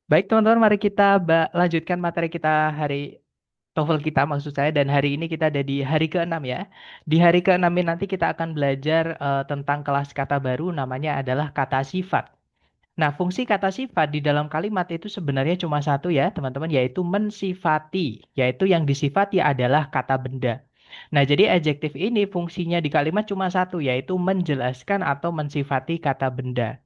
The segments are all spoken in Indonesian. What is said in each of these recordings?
Baik teman-teman, mari kita lanjutkan materi kita hari TOEFL kita maksud saya, dan hari ini kita ada di hari ke-6 ya. Di hari ke-6 ini nanti kita akan belajar tentang kelas kata baru namanya adalah kata sifat. Nah, fungsi kata sifat di dalam kalimat itu sebenarnya cuma satu ya, teman-teman, yaitu mensifati, yaitu yang disifati adalah kata benda. Nah, jadi adjektif ini fungsinya di kalimat cuma satu, yaitu menjelaskan atau mensifati kata benda.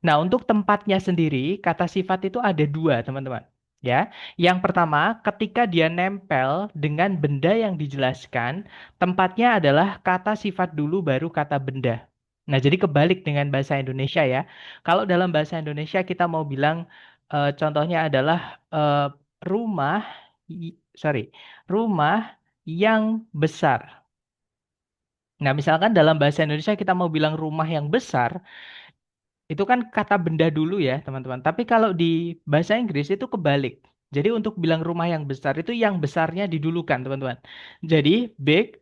Nah, untuk tempatnya sendiri, kata sifat itu ada dua, teman-teman. Ya, yang pertama, ketika dia nempel dengan benda yang dijelaskan, tempatnya adalah kata sifat dulu baru kata benda. Nah, jadi kebalik dengan bahasa Indonesia ya. Kalau dalam bahasa Indonesia kita mau bilang, contohnya adalah rumah, sorry, rumah yang besar. Nah, misalkan dalam bahasa Indonesia kita mau bilang rumah yang besar, itu kan kata benda dulu ya, teman-teman. Tapi kalau di bahasa Inggris itu kebalik. Jadi untuk bilang rumah yang besar itu yang besarnya didulukan, teman-teman. Jadi big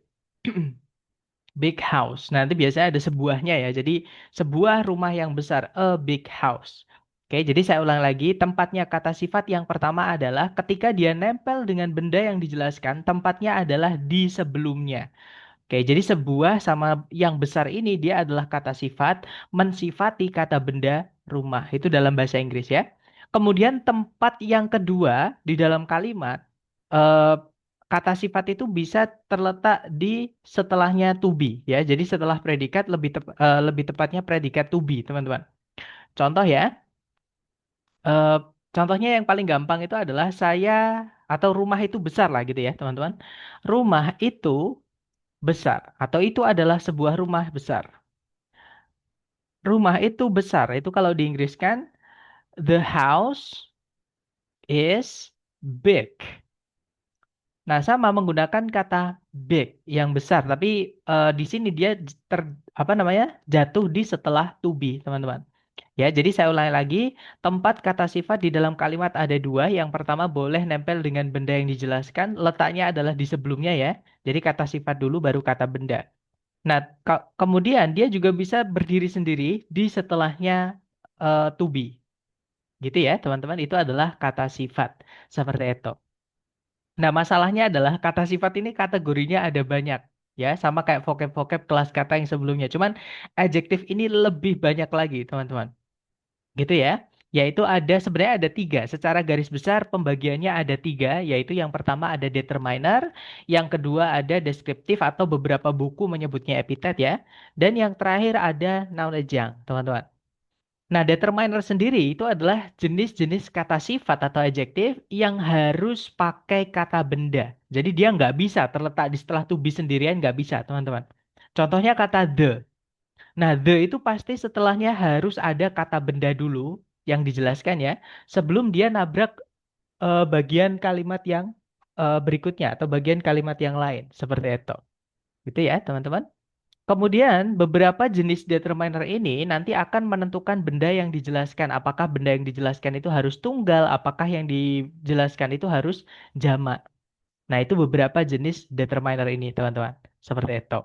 big house. Nanti biasanya ada sebuahnya ya. Jadi sebuah rumah yang besar, a big house. Oke, jadi saya ulang lagi, tempatnya kata sifat yang pertama adalah ketika dia nempel dengan benda yang dijelaskan, tempatnya adalah di sebelumnya. Oke, jadi sebuah sama yang besar ini dia adalah kata sifat, mensifati kata benda rumah. Itu dalam bahasa Inggris ya. Kemudian tempat yang kedua di dalam kalimat, eh, kata sifat itu bisa terletak di setelahnya to be ya. Jadi setelah predikat lebih tepatnya predikat to be, teman-teman. Contoh ya, eh, contohnya yang paling gampang itu adalah saya atau rumah itu besar lah gitu ya, teman-teman. Rumah itu besar atau itu adalah sebuah rumah besar. Rumah itu besar. Itu kalau di Inggris kan the house is big. Nah, sama menggunakan kata big yang besar, tapi di sini dia apa namanya? Jatuh di setelah to be, teman-teman. Ya, jadi saya ulangi lagi, tempat kata sifat di dalam kalimat ada dua. Yang pertama boleh nempel dengan benda yang dijelaskan, letaknya adalah di sebelumnya ya. Jadi kata sifat dulu baru kata benda. Nah, kemudian dia juga bisa berdiri sendiri di setelahnya to be. Gitu ya, teman-teman. Itu adalah kata sifat. Seperti itu. Nah, masalahnya adalah kata sifat ini kategorinya ada banyak. Ya, sama kayak vocab-vocab kelas kata yang sebelumnya. Cuman adjektif ini lebih banyak lagi, teman-teman. Gitu ya. Yaitu ada, sebenarnya ada tiga. Secara garis besar pembagiannya ada tiga. Yaitu yang pertama ada determiner. Yang kedua ada deskriptif atau beberapa buku menyebutnya epitet ya. Dan yang terakhir ada noun adjunct, teman-teman. Nah, determiner sendiri itu adalah jenis-jenis kata sifat atau adjektif yang harus pakai kata benda. Jadi dia nggak bisa terletak di setelah to be sendirian, nggak bisa, teman-teman. Contohnya kata the. Nah, the itu pasti setelahnya harus ada kata benda dulu yang dijelaskan ya, sebelum dia nabrak bagian kalimat yang berikutnya atau bagian kalimat yang lain. Seperti itu. Gitu ya, teman-teman. Kemudian, beberapa jenis determiner ini nanti akan menentukan benda yang dijelaskan. Apakah benda yang dijelaskan itu harus tunggal, apakah yang dijelaskan itu harus jamak. Nah, itu beberapa jenis determiner ini, teman-teman. Seperti itu.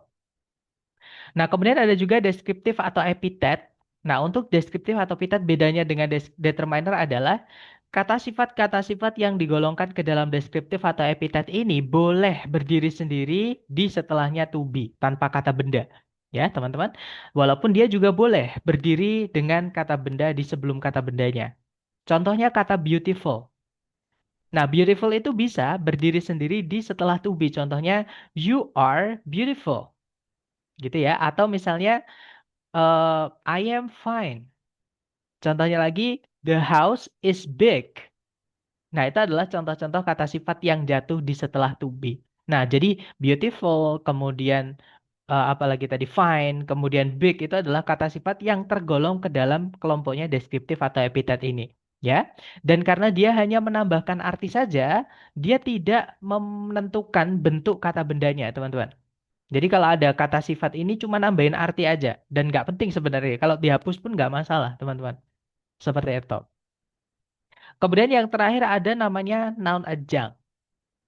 Nah, kemudian ada juga deskriptif atau epitet. Nah, untuk deskriptif atau epitet bedanya dengan determiner adalah kata sifat yang digolongkan ke dalam deskriptif atau epitet ini boleh berdiri sendiri di setelahnya to be tanpa kata benda. Ya, teman-teman. Walaupun dia juga boleh berdiri dengan kata benda di sebelum kata bendanya. Contohnya kata beautiful. Nah, beautiful itu bisa berdiri sendiri di setelah to be. Contohnya, you are beautiful. Gitu ya. Atau misalnya, I am fine. Contohnya lagi, the house is big. Nah, itu adalah contoh-contoh kata sifat yang jatuh di setelah to be. Nah, jadi beautiful, kemudian apalagi tadi fine, kemudian big itu adalah kata sifat yang tergolong ke dalam kelompoknya deskriptif atau epitet ini. Ya, dan karena dia hanya menambahkan arti saja, dia tidak menentukan bentuk kata bendanya, teman-teman. Jadi kalau ada kata sifat ini cuma nambahin arti aja dan nggak penting sebenarnya. Kalau dihapus pun nggak masalah, teman-teman. Seperti itu. Kemudian yang terakhir ada namanya noun adjunct.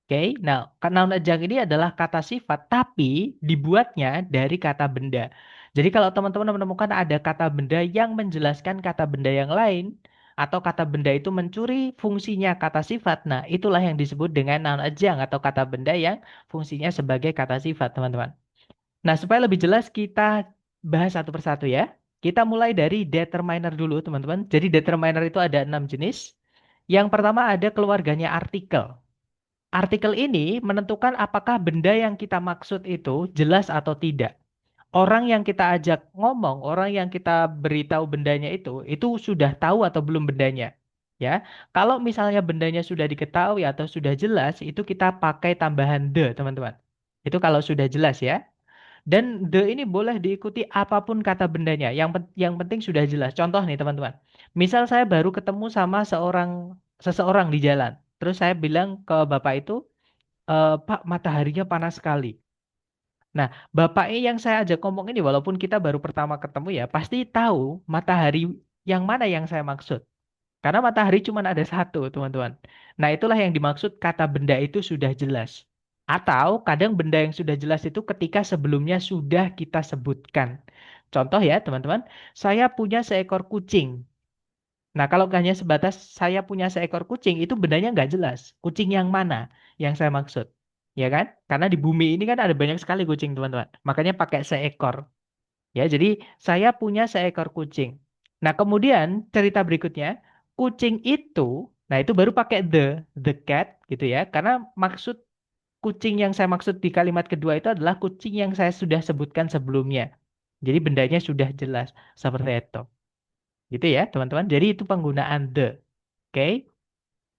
Oke, nah noun adjunct ini adalah kata sifat tapi dibuatnya dari kata benda. Jadi kalau teman-teman menemukan ada kata benda yang menjelaskan kata benda yang lain, atau kata benda itu mencuri fungsinya kata sifat. Nah, itulah yang disebut dengan noun adjunct atau kata benda yang fungsinya sebagai kata sifat, teman-teman. Nah, supaya lebih jelas kita bahas satu persatu ya. Kita mulai dari determiner dulu, teman-teman. Jadi determiner itu ada 6 jenis. Yang pertama ada keluarganya artikel. Artikel ini menentukan apakah benda yang kita maksud itu jelas atau tidak. Orang yang kita ajak ngomong, orang yang kita beritahu bendanya itu sudah tahu atau belum bendanya. Ya, kalau misalnya bendanya sudah diketahui atau sudah jelas, itu kita pakai tambahan the, teman-teman. Itu kalau sudah jelas ya. Dan the ini boleh diikuti apapun kata bendanya. Yang penting sudah jelas. Contoh nih teman-teman. Misal saya baru ketemu sama seseorang di jalan. Terus saya bilang ke bapak itu, Pak, mataharinya panas sekali. Nah, bapak ini yang saya ajak ngomong ini, walaupun kita baru pertama ketemu ya, pasti tahu matahari yang mana yang saya maksud. Karena matahari cuma ada satu, teman-teman. Nah, itulah yang dimaksud kata benda itu sudah jelas. Atau kadang benda yang sudah jelas itu ketika sebelumnya sudah kita sebutkan. Contoh ya, teman-teman, saya punya seekor kucing. Nah, kalau hanya sebatas saya punya seekor kucing, itu bendanya nggak jelas. Kucing yang mana yang saya maksud? Ya kan? Karena di bumi ini kan ada banyak sekali kucing, teman-teman. Makanya pakai seekor. Ya, jadi saya punya seekor kucing. Nah, kemudian cerita berikutnya, kucing itu, nah itu baru pakai the cat gitu ya. Karena maksud kucing yang saya maksud di kalimat kedua itu adalah kucing yang saya sudah sebutkan sebelumnya. Jadi bendanya sudah jelas seperti itu. Gitu ya, teman-teman. Jadi itu penggunaan the. Oke.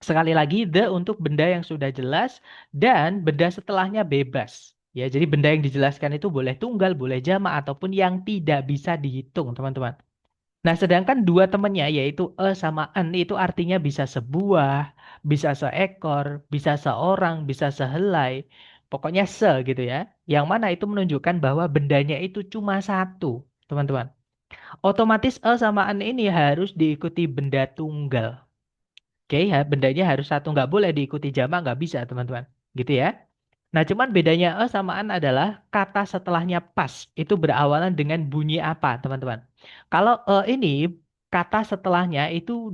Sekali lagi, the untuk benda yang sudah jelas dan benda setelahnya bebas. Ya, jadi benda yang dijelaskan itu boleh tunggal, boleh jamak, ataupun yang tidak bisa dihitung, teman-teman. Nah, sedangkan dua temannya, yaitu sama en, itu artinya bisa sebuah, bisa seekor, bisa seorang, bisa sehelai. Pokoknya se gitu ya. Yang mana itu menunjukkan bahwa bendanya itu cuma satu, teman-teman. Otomatis sama en ini harus diikuti benda tunggal. Oke, ya, bendanya harus satu, nggak boleh diikuti jamak, nggak bisa, teman-teman. Gitu ya. Nah, cuman bedanya samaan adalah kata setelahnya pas. Itu berawalan dengan bunyi apa, teman-teman. Kalau ini kata setelahnya itu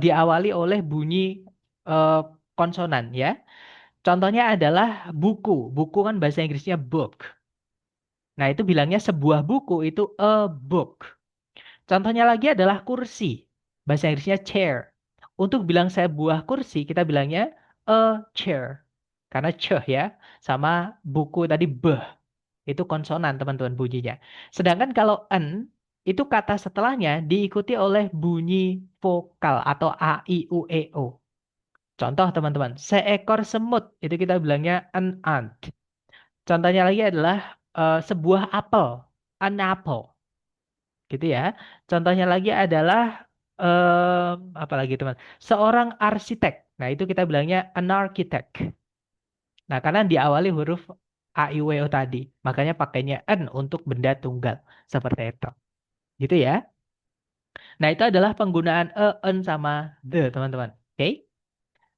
diawali oleh bunyi eh, konsonan ya. Contohnya adalah buku. Buku kan bahasa Inggrisnya book. Nah, itu bilangnya sebuah buku itu a book. Contohnya lagi adalah kursi. Bahasa Inggrisnya chair. Untuk bilang saya buah kursi, kita bilangnya a chair. Karena ch ya, sama buku tadi beh. Itu konsonan teman-teman bunyinya. Sedangkan kalau en, itu kata setelahnya diikuti oleh bunyi vokal atau a, i, u, e, o. Contoh teman-teman, seekor semut, itu kita bilangnya an ant. Contohnya lagi adalah sebuah apel, an apple. Gitu ya. Contohnya lagi adalah apa lagi teman? Seorang arsitek. Nah, itu kita bilangnya an architect. Nah, karena diawali huruf a i w o tadi, makanya pakainya an untuk benda tunggal seperti itu. Gitu ya. Nah, itu adalah penggunaan en sama the, teman-teman. Oke?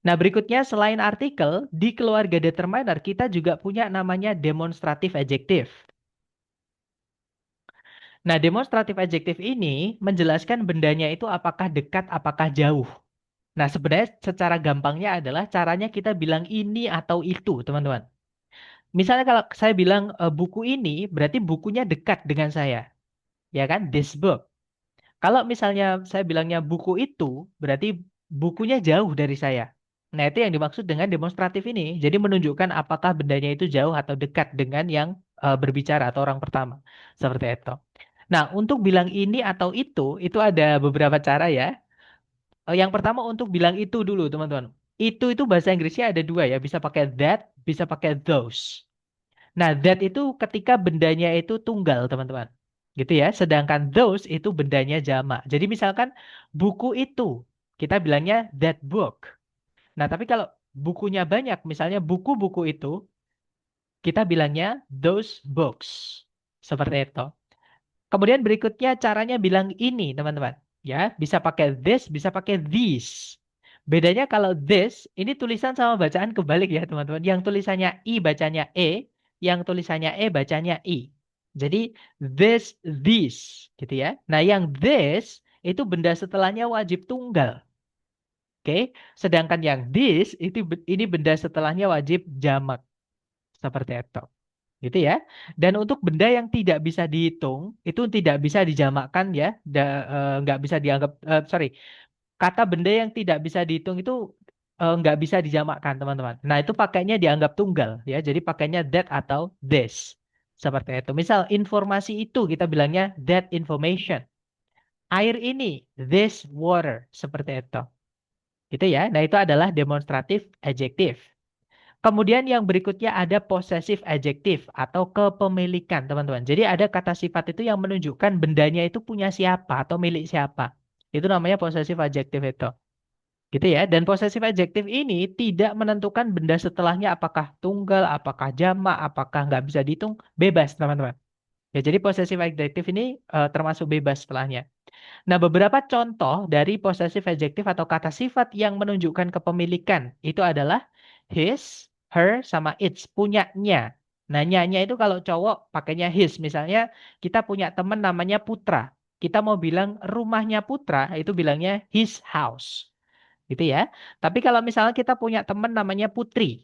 Nah, berikutnya selain artikel, di keluarga determiner kita juga punya namanya demonstratif adjektif. Nah, demonstratif adjektif ini menjelaskan bendanya itu apakah dekat, apakah jauh. Nah, sebenarnya secara gampangnya adalah caranya kita bilang ini atau itu, teman-teman. Misalnya kalau saya bilang buku ini, berarti bukunya dekat dengan saya. Ya kan? This book. Kalau misalnya saya bilangnya buku itu, berarti bukunya jauh dari saya. Nah, itu yang dimaksud dengan demonstratif ini. Jadi menunjukkan apakah bendanya itu jauh atau dekat dengan yang berbicara atau orang pertama. Seperti itu. Nah, untuk bilang ini atau itu ada beberapa cara ya. Yang pertama untuk bilang itu dulu, teman-teman. Itu bahasa Inggrisnya ada dua ya, bisa pakai that, bisa pakai those. Nah, that itu ketika bendanya itu tunggal, teman-teman. Gitu ya. Sedangkan those itu bendanya jamak. Jadi misalkan buku itu, kita bilangnya that book. Nah, tapi kalau bukunya banyak, misalnya buku-buku itu, kita bilangnya those books. Seperti itu. Kemudian berikutnya caranya bilang ini, teman-teman. Ya, bisa pakai this, bisa pakai these. Bedanya kalau this, ini tulisan sama bacaan kebalik ya, teman-teman. Yang tulisannya I bacanya E, yang tulisannya E bacanya I. Jadi this, these, gitu ya. Nah, yang this itu benda setelahnya wajib tunggal. Oke, sedangkan yang this itu ini benda setelahnya wajib jamak seperti itu. Gitu ya. Dan untuk benda yang tidak bisa dihitung, itu tidak bisa dijamakkan ya, nggak bisa dianggap, sorry, kata benda yang tidak bisa dihitung itu nggak bisa dijamakkan, teman-teman. Nah, itu pakainya dianggap tunggal ya. Jadi pakainya that atau this. Seperti itu. Misal informasi itu kita bilangnya that information. Air ini, this water. Seperti itu. Gitu ya. Nah, itu adalah demonstratif adjektif. Kemudian yang berikutnya ada possessive adjective atau kepemilikan, teman-teman. Jadi ada kata sifat itu yang menunjukkan bendanya itu punya siapa atau milik siapa. Itu namanya possessive adjective itu. Gitu ya. Dan possessive adjective ini tidak menentukan benda setelahnya apakah tunggal, apakah jamak, apakah nggak bisa dihitung. Bebas, teman-teman. Ya, jadi possessive adjective ini termasuk bebas setelahnya. Nah, beberapa contoh dari possessive adjective atau kata sifat yang menunjukkan kepemilikan itu adalah his, her, sama its, punyanya. Nah, nyanya itu kalau cowok pakainya his. Misalnya kita punya teman namanya Putra. Kita mau bilang rumahnya Putra, itu bilangnya his house. Gitu ya. Tapi kalau misalnya kita punya teman namanya Putri,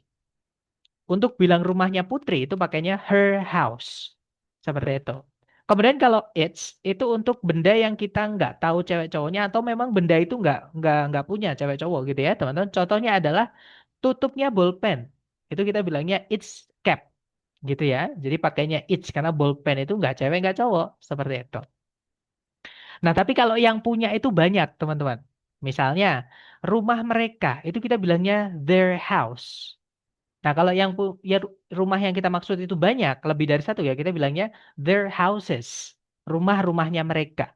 untuk bilang rumahnya Putri itu pakainya her house. Seperti itu. Kemudian kalau it's itu untuk benda yang kita nggak tahu cewek cowoknya atau memang benda itu nggak punya cewek cowok gitu ya teman-teman. Contohnya adalah tutupnya bolpen. Itu kita bilangnya it's cap gitu ya. Jadi pakainya it's karena bolpen itu nggak cewek nggak cowok seperti itu. Nah tapi kalau yang punya itu banyak teman-teman. Misalnya rumah mereka itu kita bilangnya their house. Nah, kalau yang ya rumah yang kita maksud itu banyak, lebih dari satu ya, kita bilangnya their houses, rumah-rumahnya mereka,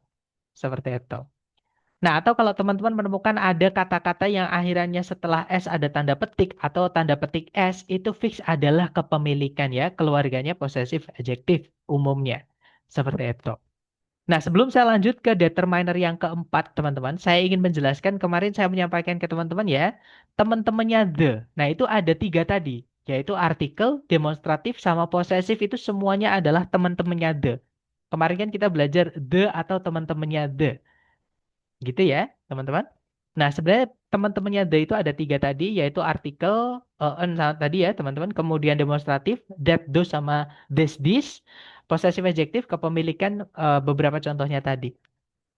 seperti itu. Nah, atau kalau teman-teman menemukan ada kata-kata yang akhirannya setelah S ada tanda petik atau tanda petik S, itu fix adalah kepemilikan ya, keluarganya possessive adjective umumnya, seperti itu. Nah, sebelum saya lanjut ke determiner yang keempat, teman-teman, saya ingin menjelaskan kemarin saya menyampaikan ke teman-teman ya, teman-temannya the. Nah, itu ada tiga tadi, yaitu artikel, demonstratif, sama posesif itu semuanya adalah teman-temannya the. Kemarin kan kita belajar the atau teman-temannya the. Gitu ya, teman-teman. Nah, sebenarnya teman-temannya the itu ada tiga tadi, yaitu artikel, tadi ya, teman-teman. Kemudian demonstratif, that, those, sama this. Possessive adjective, kepemilikan beberapa contohnya tadi.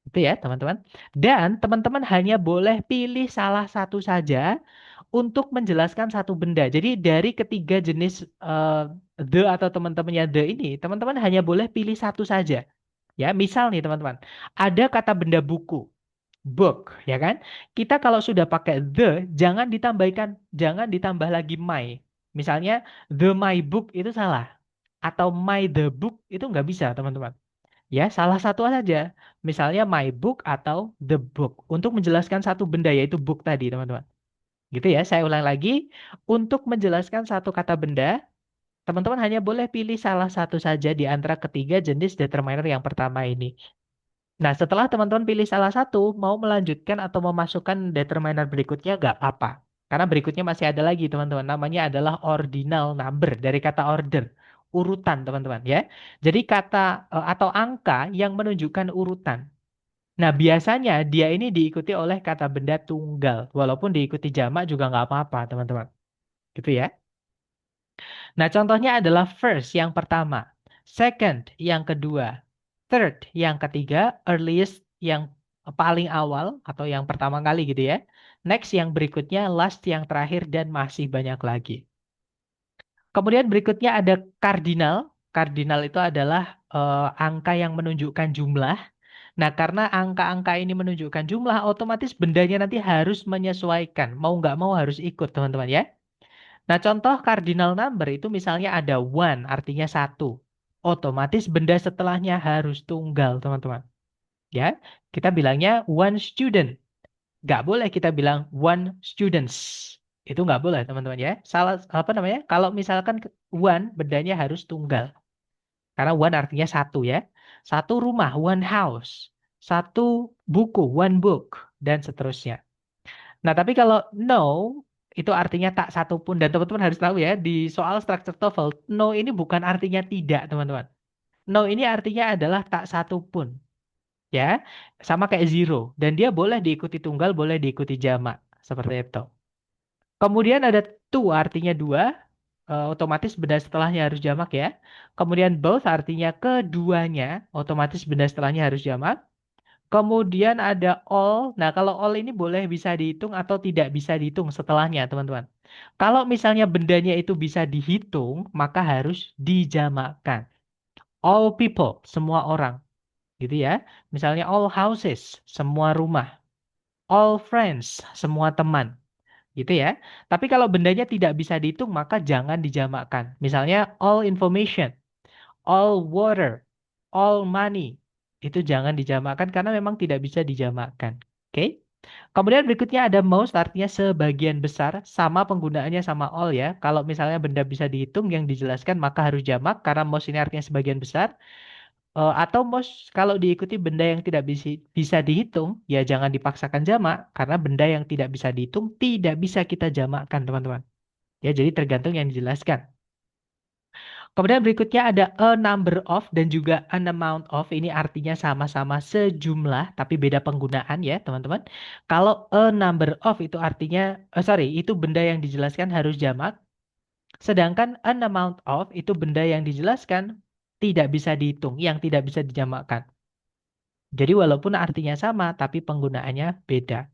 Itu ya, teman-teman. Dan teman-teman hanya boleh pilih salah satu saja untuk menjelaskan satu benda. Jadi dari ketiga jenis the atau teman-temannya the ini, teman-teman hanya boleh pilih satu saja. Ya, misal nih teman-teman, ada kata benda buku book, ya kan? Kita kalau sudah pakai the, jangan ditambah lagi my. Misalnya, the my book itu salah. Atau my the book itu nggak bisa, teman-teman. Ya, salah satu saja. Misalnya my book atau the book. Untuk menjelaskan satu benda, yaitu book tadi, teman-teman. Gitu ya, saya ulang lagi. Untuk menjelaskan satu kata benda, teman-teman hanya boleh pilih salah satu saja di antara ketiga jenis determiner yang pertama ini. Nah, setelah teman-teman pilih salah satu, mau melanjutkan atau memasukkan determiner berikutnya, nggak apa-apa. Karena berikutnya masih ada lagi, teman-teman. Namanya adalah ordinal number, dari kata order. Urutan, teman-teman, ya. Jadi kata atau angka yang menunjukkan urutan. Nah, biasanya dia ini diikuti oleh kata benda tunggal. Walaupun diikuti jamak juga nggak apa-apa, teman-teman. Gitu ya. Nah, contohnya adalah first yang pertama, second yang kedua, third yang ketiga, earliest yang paling awal atau yang pertama kali gitu ya. Next yang berikutnya, last yang terakhir dan masih banyak lagi. Kemudian berikutnya ada cardinal. Cardinal itu adalah angka yang menunjukkan jumlah. Nah, karena angka-angka ini menunjukkan jumlah, otomatis bendanya nanti harus menyesuaikan. Mau nggak mau harus ikut, teman-teman ya. Nah, contoh cardinal number itu misalnya ada one, artinya satu. Otomatis benda setelahnya harus tunggal, teman-teman. Ya, kita bilangnya one student. Nggak boleh kita bilang one students. Itu nggak boleh, teman-teman ya. Salah, apa namanya? Kalau misalkan one, bendanya harus tunggal. Karena one artinya satu ya. Satu rumah, one house. Satu buku, one book. Dan seterusnya. Nah, tapi kalau no itu artinya tak satu pun dan teman-teman harus tahu ya di soal structure TOEFL, no ini bukan artinya tidak, teman-teman. No ini artinya adalah tak satu pun. ya. Sama kayak zero. Dan dia boleh diikuti tunggal, boleh diikuti jamak. Seperti itu. Kemudian ada two artinya dua, otomatis benda setelahnya harus jamak ya. Kemudian both artinya keduanya, otomatis benda setelahnya harus jamak. Kemudian ada all. Nah, kalau all ini boleh bisa dihitung atau tidak bisa dihitung setelahnya, teman-teman. Kalau misalnya bendanya itu bisa dihitung, maka harus dijamakkan. All people, semua orang, gitu ya. Misalnya all houses, semua rumah. All friends, semua teman, gitu ya. Tapi kalau bendanya tidak bisa dihitung, maka jangan dijamakkan. Misalnya all information, all water, all money. Itu jangan dijamakkan karena memang tidak bisa dijamakkan. Oke? Kemudian berikutnya ada most, artinya sebagian besar. Sama penggunaannya sama all ya. Kalau misalnya benda bisa dihitung yang dijelaskan maka harus jamak karena most ini artinya sebagian besar. Atau most kalau diikuti benda yang tidak bisa dihitung, ya jangan dipaksakan jamak karena benda yang tidak bisa dihitung tidak bisa kita jamakkan, teman-teman. Ya, jadi tergantung yang dijelaskan. Kemudian berikutnya ada a number of dan juga an amount of. Ini artinya sama-sama sejumlah tapi beda penggunaan ya teman-teman. Kalau a number of itu artinya, sorry, itu benda yang dijelaskan harus jamak. Sedangkan an amount of itu benda yang dijelaskan tidak bisa dihitung, yang tidak bisa dijamakkan. Jadi walaupun artinya sama tapi penggunaannya beda.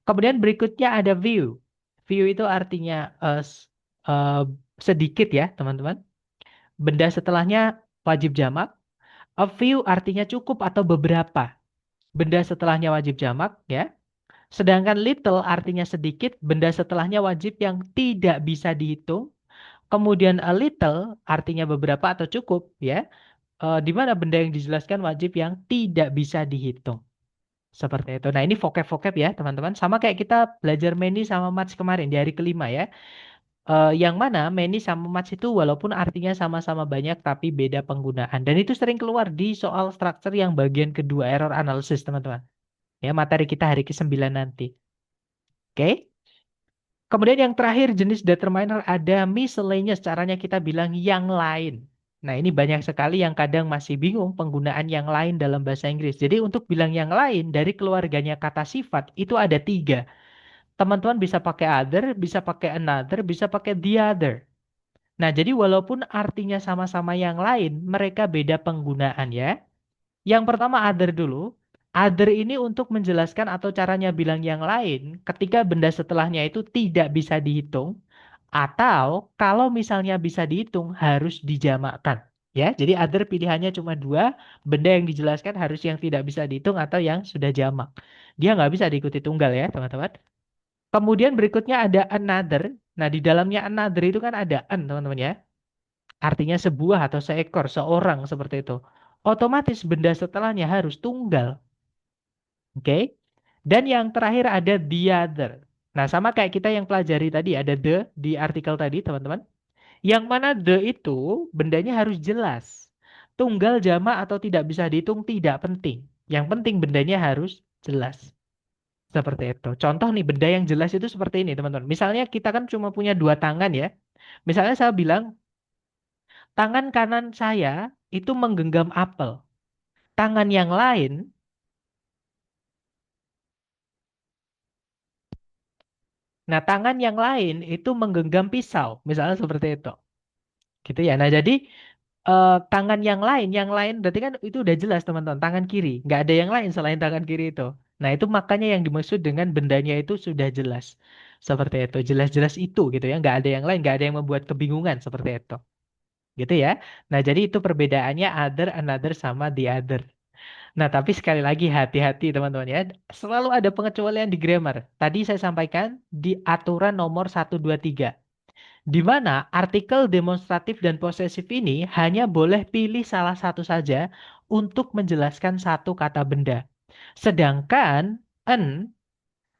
Kemudian berikutnya ada view. View itu artinya eh, sedikit ya teman-teman. Benda setelahnya wajib jamak. A few artinya cukup atau beberapa. Benda setelahnya wajib jamak ya. Sedangkan little artinya sedikit, benda setelahnya wajib yang tidak bisa dihitung. Kemudian a little artinya beberapa atau cukup ya. Di mana benda yang dijelaskan wajib yang tidak bisa dihitung. Seperti itu. Nah, ini vocab-vocab ya, teman-teman. Sama kayak kita belajar many sama match kemarin di hari kelima ya. Yang mana many sama much itu walaupun artinya sama-sama banyak tapi beda penggunaan. Dan itu sering keluar di soal structure yang bagian kedua error analysis, teman-teman. Ya, materi kita hari ke-9 nanti. Oke. Kemudian yang terakhir jenis determiner ada miscellaneous, caranya kita bilang yang lain. Nah, ini banyak sekali yang kadang masih bingung penggunaan yang lain dalam bahasa Inggris. Jadi untuk bilang yang lain dari keluarganya kata sifat itu ada tiga. Teman-teman bisa pakai other, bisa pakai another, bisa pakai the other. Nah, jadi walaupun artinya sama-sama yang lain, mereka beda penggunaan ya. Yang pertama other dulu. Other ini untuk menjelaskan atau caranya bilang yang lain ketika benda setelahnya itu tidak bisa dihitung atau kalau misalnya bisa dihitung harus dijamakkan. Ya, jadi other pilihannya cuma dua, benda yang dijelaskan harus yang tidak bisa dihitung atau yang sudah jamak. Dia nggak bisa diikuti tunggal ya, teman-teman. Kemudian berikutnya ada another. Nah, di dalamnya another itu kan ada an, teman-teman ya. Artinya sebuah atau seekor, seorang seperti itu. Otomatis benda setelahnya harus tunggal. Oke? Dan yang terakhir ada the other. Nah, sama kayak kita yang pelajari tadi, ada the di artikel tadi, teman-teman. Yang mana the itu bendanya harus jelas. Tunggal, jamak, atau tidak bisa dihitung tidak penting. Yang penting bendanya harus jelas. Seperti itu. Contoh nih, benda yang jelas itu seperti ini, teman-teman. Misalnya kita kan cuma punya dua tangan ya. Misalnya saya bilang, tangan kanan saya itu menggenggam apel. Tangan yang lain, nah tangan yang lain itu menggenggam pisau. Misalnya seperti itu. Gitu ya. Nah jadi tangan yang lain berarti kan itu udah jelas teman-teman. Tangan kiri. Nggak ada yang lain selain tangan kiri itu. Nah itu makanya yang dimaksud dengan bendanya itu sudah jelas. Seperti itu. Jelas-jelas itu gitu ya. Nggak ada yang lain. Nggak ada yang membuat kebingungan seperti itu. Gitu ya. Nah jadi itu perbedaannya other, another sama the other. Nah, tapi sekali lagi hati-hati teman-teman ya. Selalu ada pengecualian di grammar. Tadi saya sampaikan di aturan nomor 123. Di mana artikel demonstratif dan posesif ini hanya boleh pilih salah satu saja untuk menjelaskan satu kata benda. Sedangkan an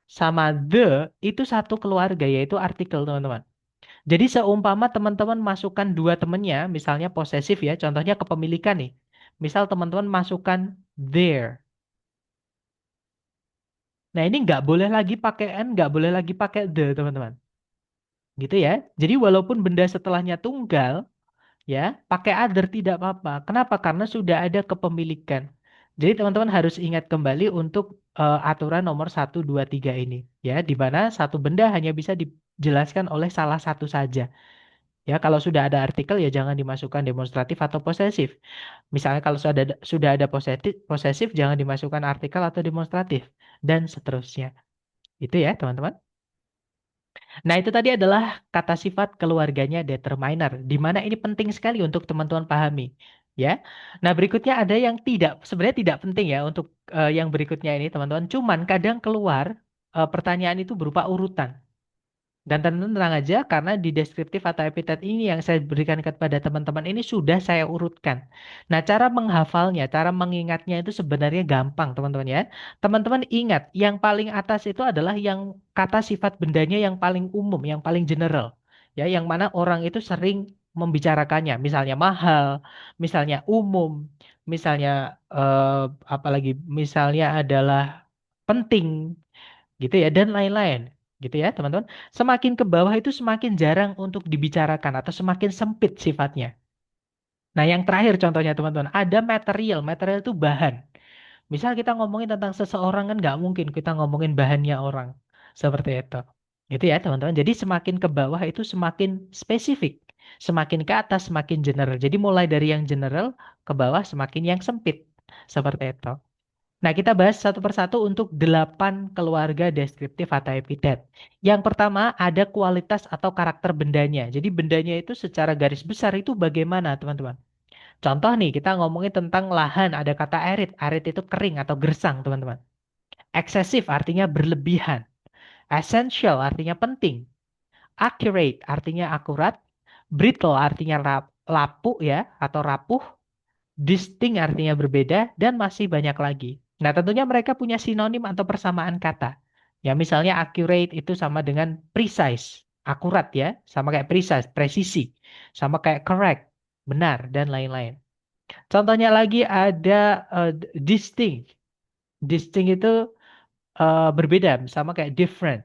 sama the itu satu keluarga yaitu artikel teman-teman. Jadi seumpama teman-teman masukkan dua temannya, misalnya posesif ya, contohnya kepemilikan nih. Misal teman-teman masukkan there. Nah, ini nggak boleh lagi pakai N, nggak boleh lagi pakai the, teman-teman. Gitu ya. Jadi walaupun benda setelahnya tunggal, ya, pakai other tidak apa-apa. Kenapa? Karena sudah ada kepemilikan. Jadi teman-teman harus ingat kembali untuk aturan nomor 1, 2, 3 ini. Ya, di mana satu benda hanya bisa dijelaskan oleh salah satu saja. Ya, kalau sudah ada artikel ya jangan dimasukkan demonstratif atau posesif. Misalnya kalau sudah ada posesif, posesif jangan dimasukkan artikel atau demonstratif dan seterusnya. Itu ya, teman-teman. Nah, itu tadi adalah kata sifat keluarganya determiner, di mana ini penting sekali untuk teman-teman pahami. Ya. Nah, berikutnya ada yang sebenarnya tidak penting ya untuk yang berikutnya ini, teman-teman. Cuman kadang keluar pertanyaan itu berupa urutan. Dan tenang aja karena di deskriptif atau epitet ini yang saya berikan kepada teman-teman ini sudah saya urutkan. Nah, cara menghafalnya, cara mengingatnya itu sebenarnya gampang, teman-teman ya. Teman-teman ingat, yang paling atas itu adalah yang kata sifat bendanya yang paling umum, yang paling general. Ya, yang mana orang itu sering membicarakannya. Misalnya mahal, misalnya umum, misalnya apalagi misalnya adalah penting gitu ya dan lain-lain gitu ya teman-teman. Semakin ke bawah itu semakin jarang untuk dibicarakan atau semakin sempit sifatnya. Nah, yang terakhir contohnya teman-teman, ada material. Material itu bahan. Misal kita ngomongin tentang seseorang kan nggak mungkin kita ngomongin bahannya orang seperti itu. Gitu ya teman-teman. Jadi semakin ke bawah itu semakin spesifik. Semakin ke atas semakin general. Jadi mulai dari yang general ke bawah semakin yang sempit. Seperti itu. Nah, kita bahas satu persatu untuk 8 keluarga deskriptif atau epitet. Yang pertama, ada kualitas atau karakter bendanya. Jadi bendanya itu secara garis besar itu bagaimana, teman-teman? Contoh nih, kita ngomongin tentang lahan, ada kata arid. Arid itu kering atau gersang, teman-teman. Eksesif artinya berlebihan. Essential artinya penting. Accurate artinya akurat. Brittle artinya lapuk ya, atau rapuh. Distinct artinya berbeda, dan masih banyak lagi. Nah, tentunya mereka punya sinonim atau persamaan kata. Ya, misalnya accurate itu sama dengan precise, akurat ya, sama kayak precise, presisi, sama kayak correct, benar, dan lain-lain. Contohnya lagi ada distinct. Distinct itu berbeda, sama kayak different.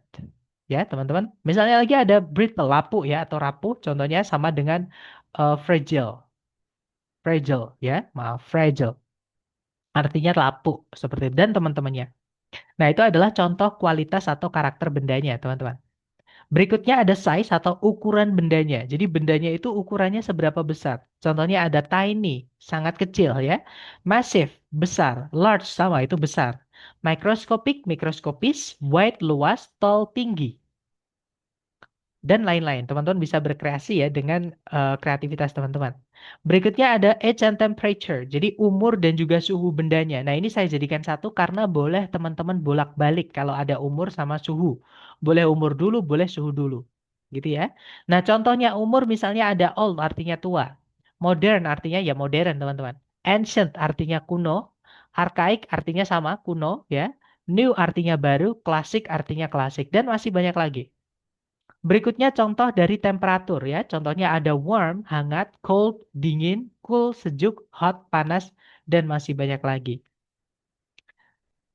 Ya, teman-teman. Misalnya lagi ada brittle, lapuk ya, atau rapuh, contohnya sama dengan fragile. Fragile ya, maaf, fragile. Artinya lapuk seperti itu dan teman-temannya. Nah, itu adalah contoh kualitas atau karakter bendanya, teman-teman. Berikutnya ada size atau ukuran bendanya. Jadi bendanya itu ukurannya seberapa besar. Contohnya ada tiny, sangat kecil ya. Massive, besar. Large sama itu besar. Microscopic, mikroskopis. Wide, luas. Tall, tinggi dan lain-lain. Teman-teman bisa berkreasi ya dengan kreativitas teman-teman. Berikutnya ada age and temperature. Jadi umur dan juga suhu bendanya. Nah, ini saya jadikan satu karena boleh teman-teman bolak-balik kalau ada umur sama suhu. Boleh umur dulu, boleh suhu dulu. Gitu ya. Nah, contohnya umur misalnya ada old artinya tua. Modern artinya ya modern, teman-teman. Ancient artinya kuno. Archaic artinya sama, kuno ya. New artinya baru, klasik artinya klasik dan masih banyak lagi. Berikutnya contoh dari temperatur ya. Contohnya ada warm, hangat, cold, dingin, cool, sejuk, hot, panas, dan masih banyak lagi.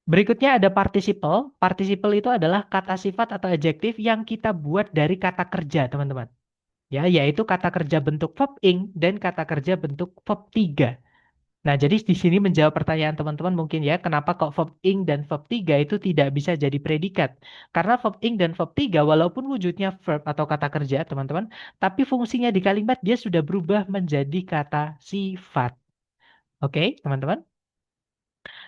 Berikutnya ada participle. Participle itu adalah kata sifat atau adjektif yang kita buat dari kata kerja, teman-teman. Ya, yaitu kata kerja bentuk verb ing dan kata kerja bentuk verb 3. Nah, jadi di sini menjawab pertanyaan teman-teman mungkin ya, kenapa kok verb ing dan verb 3 itu tidak bisa jadi predikat? Karena verb ing dan verb 3 walaupun wujudnya verb atau kata kerja, teman-teman, tapi fungsinya di kalimat dia sudah berubah menjadi kata sifat. Oke, teman-teman?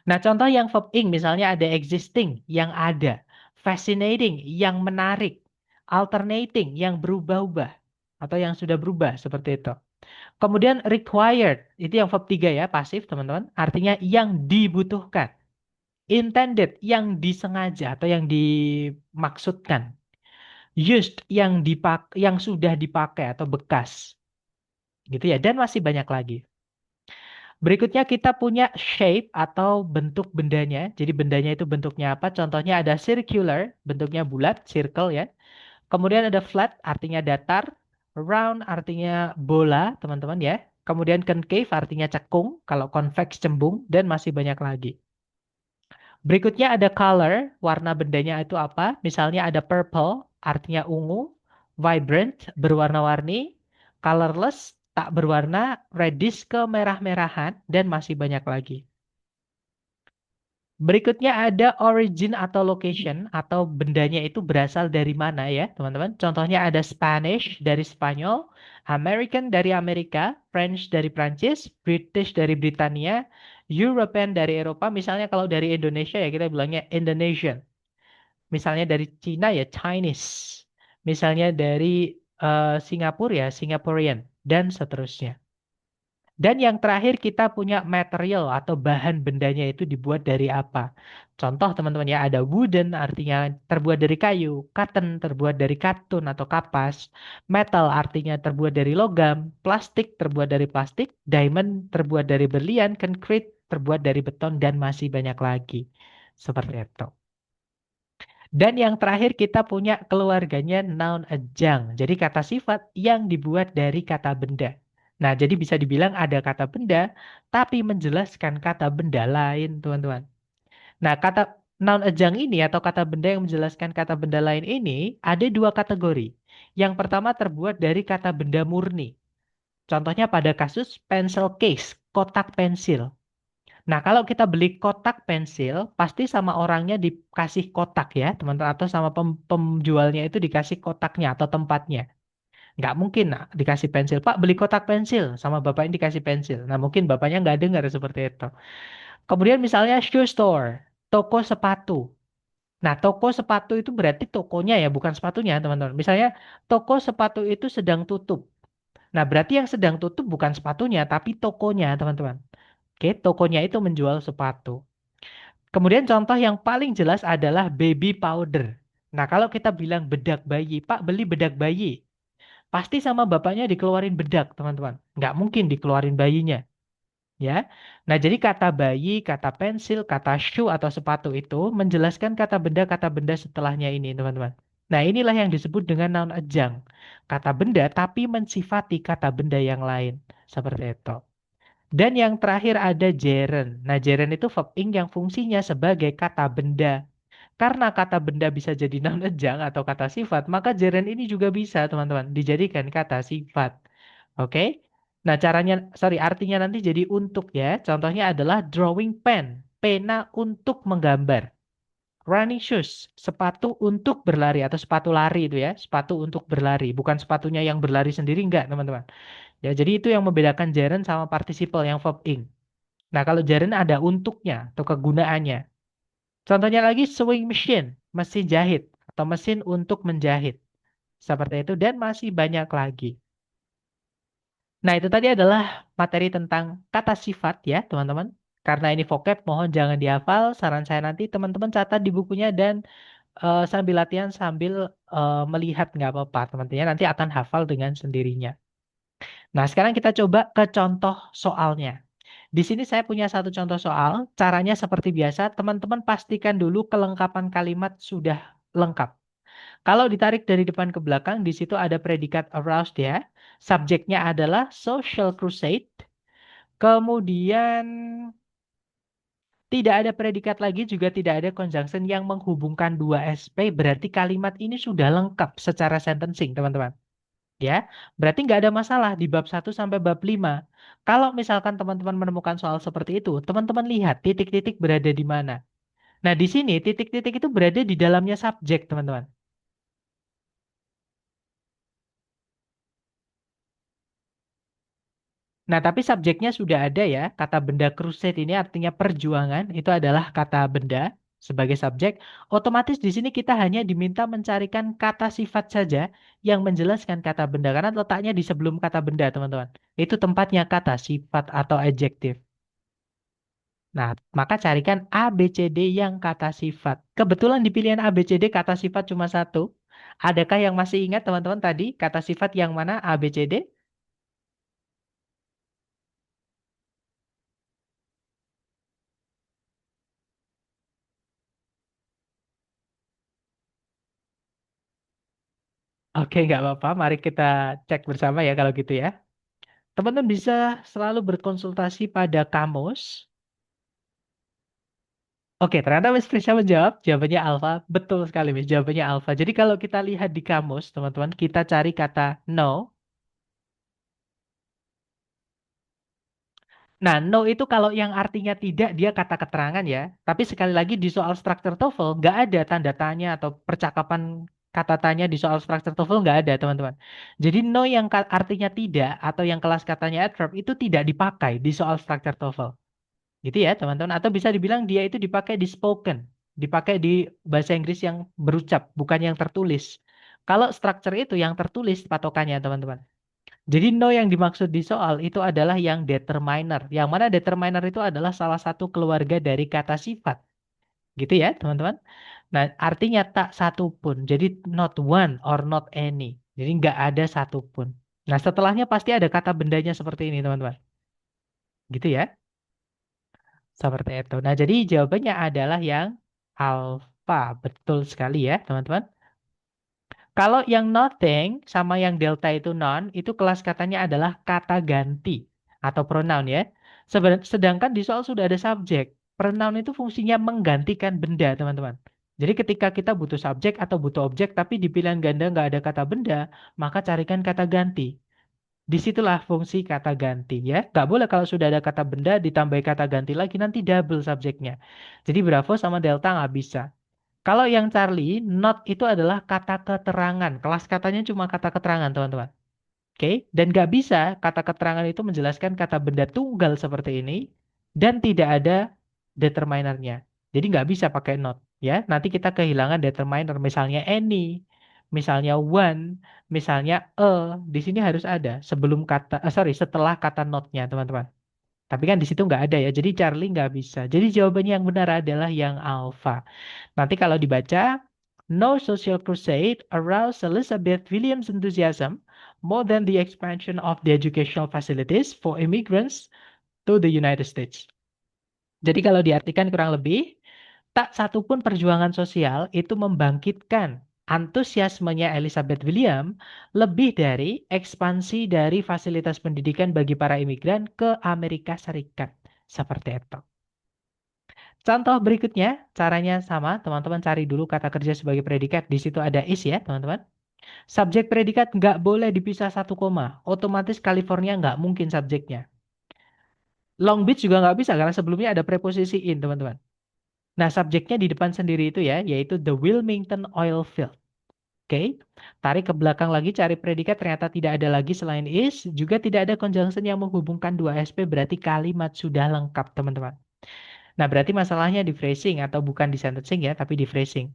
Nah, contoh yang verb ing misalnya ada existing, yang ada. Fascinating, yang menarik. Alternating, yang berubah-ubah. Atau yang sudah berubah, seperti itu. Kemudian required, itu yang verb 3 ya, pasif teman-teman. Artinya yang dibutuhkan. Intended, yang disengaja atau yang dimaksudkan. Used, yang sudah dipakai atau bekas. Gitu ya, dan masih banyak lagi. Berikutnya kita punya shape atau bentuk bendanya. Jadi bendanya itu bentuknya apa? Contohnya ada circular, bentuknya bulat, circle ya. Kemudian ada flat, artinya datar. Round artinya bola, teman-teman ya. Kemudian concave artinya cekung, kalau convex cembung, dan masih banyak lagi. Berikutnya ada color, warna bendanya itu apa? Misalnya ada purple, artinya ungu. Vibrant, berwarna-warni. Colorless, tak berwarna. Reddish, kemerah-merahan, dan masih banyak lagi. Berikutnya ada origin atau location atau bendanya itu berasal dari mana ya, teman-teman. Contohnya ada Spanish dari Spanyol, American dari Amerika, French dari Prancis, British dari Britania, European dari Eropa. Misalnya kalau dari Indonesia ya kita bilangnya Indonesian. Misalnya dari Cina ya Chinese. Misalnya dari Singapura ya Singaporean dan seterusnya. Dan yang terakhir kita punya material atau bahan bendanya itu dibuat dari apa. Contoh teman-teman ya ada wooden artinya terbuat dari kayu, cotton terbuat dari katun atau kapas, metal artinya terbuat dari logam, plastik terbuat dari plastik, diamond terbuat dari berlian, concrete terbuat dari beton dan masih banyak lagi. Seperti itu. Dan yang terakhir kita punya keluarganya noun adjunct. Jadi kata sifat yang dibuat dari kata benda. Nah, jadi bisa dibilang ada kata benda, tapi menjelaskan kata benda lain, teman-teman. Nah, kata noun adjunct ini atau kata benda yang menjelaskan kata benda lain ini ada dua kategori. Yang pertama terbuat dari kata benda murni. Contohnya pada kasus pencil case, kotak pensil. Nah, kalau kita beli kotak pensil, pasti sama orangnya dikasih kotak ya, teman-teman, atau sama pemjualnya itu dikasih kotaknya atau tempatnya. Nggak mungkin nah, dikasih pensil, Pak beli kotak pensil, sama bapaknya dikasih pensil. Nah, mungkin bapaknya nggak dengar seperti itu. Kemudian misalnya shoe store, toko sepatu. Nah, toko sepatu itu berarti tokonya ya, bukan sepatunya, teman-teman. Misalnya, toko sepatu itu sedang tutup. Nah, berarti yang sedang tutup bukan sepatunya, tapi tokonya, teman-teman. Oke, tokonya itu menjual sepatu. Kemudian contoh yang paling jelas adalah baby powder. Nah, kalau kita bilang bedak bayi, Pak beli bedak bayi. Pasti sama bapaknya dikeluarin bedak, teman-teman. Nggak mungkin dikeluarin bayinya, ya. Nah, jadi kata bayi, kata pensil, kata shoe atau sepatu itu menjelaskan kata benda setelahnya ini, teman-teman. Nah, inilah yang disebut dengan noun adjunct. Kata benda tapi mensifati kata benda yang lain. Seperti itu. Dan yang terakhir ada gerund. Nah, gerund itu verb ing yang fungsinya sebagai kata benda. Karena kata benda bisa jadi noun ejang atau kata sifat, maka gerund ini juga bisa, teman-teman, dijadikan kata sifat. Oke? Nah, artinya nanti jadi untuk ya. Contohnya adalah drawing pen, pena untuk menggambar. Running shoes, sepatu untuk berlari atau sepatu lari itu ya, sepatu untuk berlari, bukan sepatunya yang berlari sendiri enggak, teman-teman. Ya, jadi itu yang membedakan gerund sama participle yang verb ing. Nah, kalau gerund ada untuknya atau kegunaannya. Contohnya lagi sewing machine, mesin jahit atau mesin untuk menjahit. Seperti itu dan masih banyak lagi. Nah, itu tadi adalah materi tentang kata sifat ya, teman-teman. Karena ini vocab, mohon jangan dihafal. Saran saya nanti teman-teman catat di bukunya dan sambil latihan sambil melihat nggak apa-apa. Teman-teman nanti akan hafal dengan sendirinya. Nah, sekarang kita coba ke contoh soalnya. Di sini saya punya satu contoh soal. Caranya seperti biasa, teman-teman pastikan dulu kelengkapan kalimat sudah lengkap. Kalau ditarik dari depan ke belakang, di situ ada predikat aroused ya. Subjeknya adalah social crusade. Kemudian tidak ada predikat lagi, juga tidak ada conjunction yang menghubungkan dua SP. Berarti kalimat ini sudah lengkap secara sentencing, teman-teman. Ya, berarti nggak ada masalah di bab 1 sampai bab 5. Kalau misalkan teman-teman menemukan soal seperti itu, teman-teman lihat titik-titik berada di mana. Nah, di sini titik-titik itu berada di dalamnya subjek, teman-teman. Nah, tapi subjeknya sudah ada ya. Kata benda crusade ini artinya perjuangan, itu adalah kata benda sebagai subjek. Otomatis di sini kita hanya diminta mencarikan kata sifat saja yang menjelaskan kata benda karena letaknya di sebelum kata benda, teman-teman. Itu tempatnya kata sifat atau adjektif. Nah, maka carikan A, B, C, D yang kata sifat. Kebetulan di pilihan A, B, C, D kata sifat cuma satu. Adakah yang masih ingat teman-teman tadi kata sifat yang mana A, B, C, D? Oke, nggak apa-apa. Mari kita cek bersama ya kalau gitu ya. Teman-teman bisa selalu berkonsultasi pada kamus. Oke, ternyata Miss Prisca menjawab. Jawabannya alfa. Betul sekali, Miss. Jawabannya alfa. Jadi kalau kita lihat di kamus, teman-teman, kita cari kata no. Nah, no itu kalau yang artinya tidak, dia kata keterangan ya. Tapi sekali lagi di soal structure TOEFL, nggak ada tanda tanya atau percakapan kata tanya di soal structure TOEFL, nggak ada, teman-teman. Jadi no yang artinya tidak, atau yang kelas katanya adverb, itu tidak dipakai di soal structure TOEFL. Gitu ya, teman-teman. Atau bisa dibilang dia itu dipakai di spoken, dipakai di bahasa Inggris yang berucap, bukan yang tertulis. Kalau structure itu yang tertulis patokannya, teman-teman. Jadi no yang dimaksud di soal itu adalah yang determiner. Yang mana determiner itu adalah salah satu keluarga dari kata sifat. Gitu ya, teman-teman. Nah, artinya tak satu pun. Jadi not one or not any. Jadi nggak ada satu pun. Nah, setelahnya pasti ada kata bendanya seperti ini, teman-teman. Gitu ya. Seperti itu. Nah, jadi jawabannya adalah yang alpha. Betul sekali ya, teman-teman. Kalau yang nothing sama yang delta itu non, itu kelas katanya adalah kata ganti atau pronoun ya. Sedangkan di soal sudah ada subjek. Pronoun itu fungsinya menggantikan benda, teman-teman. Jadi ketika kita butuh subjek atau butuh objek, tapi di pilihan ganda nggak ada kata benda, maka carikan kata ganti. Disitulah fungsi kata ganti ya. Nggak boleh kalau sudah ada kata benda ditambah kata ganti lagi, nanti double subjeknya. Jadi Bravo sama Delta nggak bisa. Kalau yang Charlie, not itu adalah kata keterangan. Kelas katanya cuma kata keterangan, teman-teman. Oke, dan nggak bisa kata keterangan itu menjelaskan kata benda tunggal seperti ini dan tidak ada determinernya. Jadi nggak bisa pakai not, ya. Nanti kita kehilangan determiner, misalnya any, misalnya one, misalnya a. Di sini harus ada sebelum kata, sorry, setelah kata notnya, teman-teman. Tapi kan di situ nggak ada ya, jadi Charlie nggak bisa. Jadi jawabannya yang benar adalah yang alpha. Nanti kalau dibaca, no social crusade aroused Elizabeth Williams' enthusiasm more than the expansion of the educational facilities for immigrants to the United States. Jadi kalau diartikan kurang lebih, tak satupun perjuangan sosial itu membangkitkan antusiasmenya Elizabeth William lebih dari ekspansi dari fasilitas pendidikan bagi para imigran ke Amerika Serikat. Seperti itu. Contoh berikutnya, caranya sama, teman-teman cari dulu kata kerja sebagai predikat. Di situ ada is ya, teman-teman. Subjek predikat nggak boleh dipisah satu koma. Otomatis California nggak mungkin subjeknya. Long Beach juga nggak bisa karena sebelumnya ada preposisi in, teman-teman. Nah, subjeknya di depan sendiri itu ya, yaitu the Wilmington Oil Field. Oke, tarik ke belakang lagi cari predikat ternyata tidak ada lagi selain is, juga tidak ada conjunction yang menghubungkan dua SP berarti kalimat sudah lengkap, teman-teman. Nah, berarti masalahnya di phrasing atau bukan di sentencing ya, tapi di phrasing.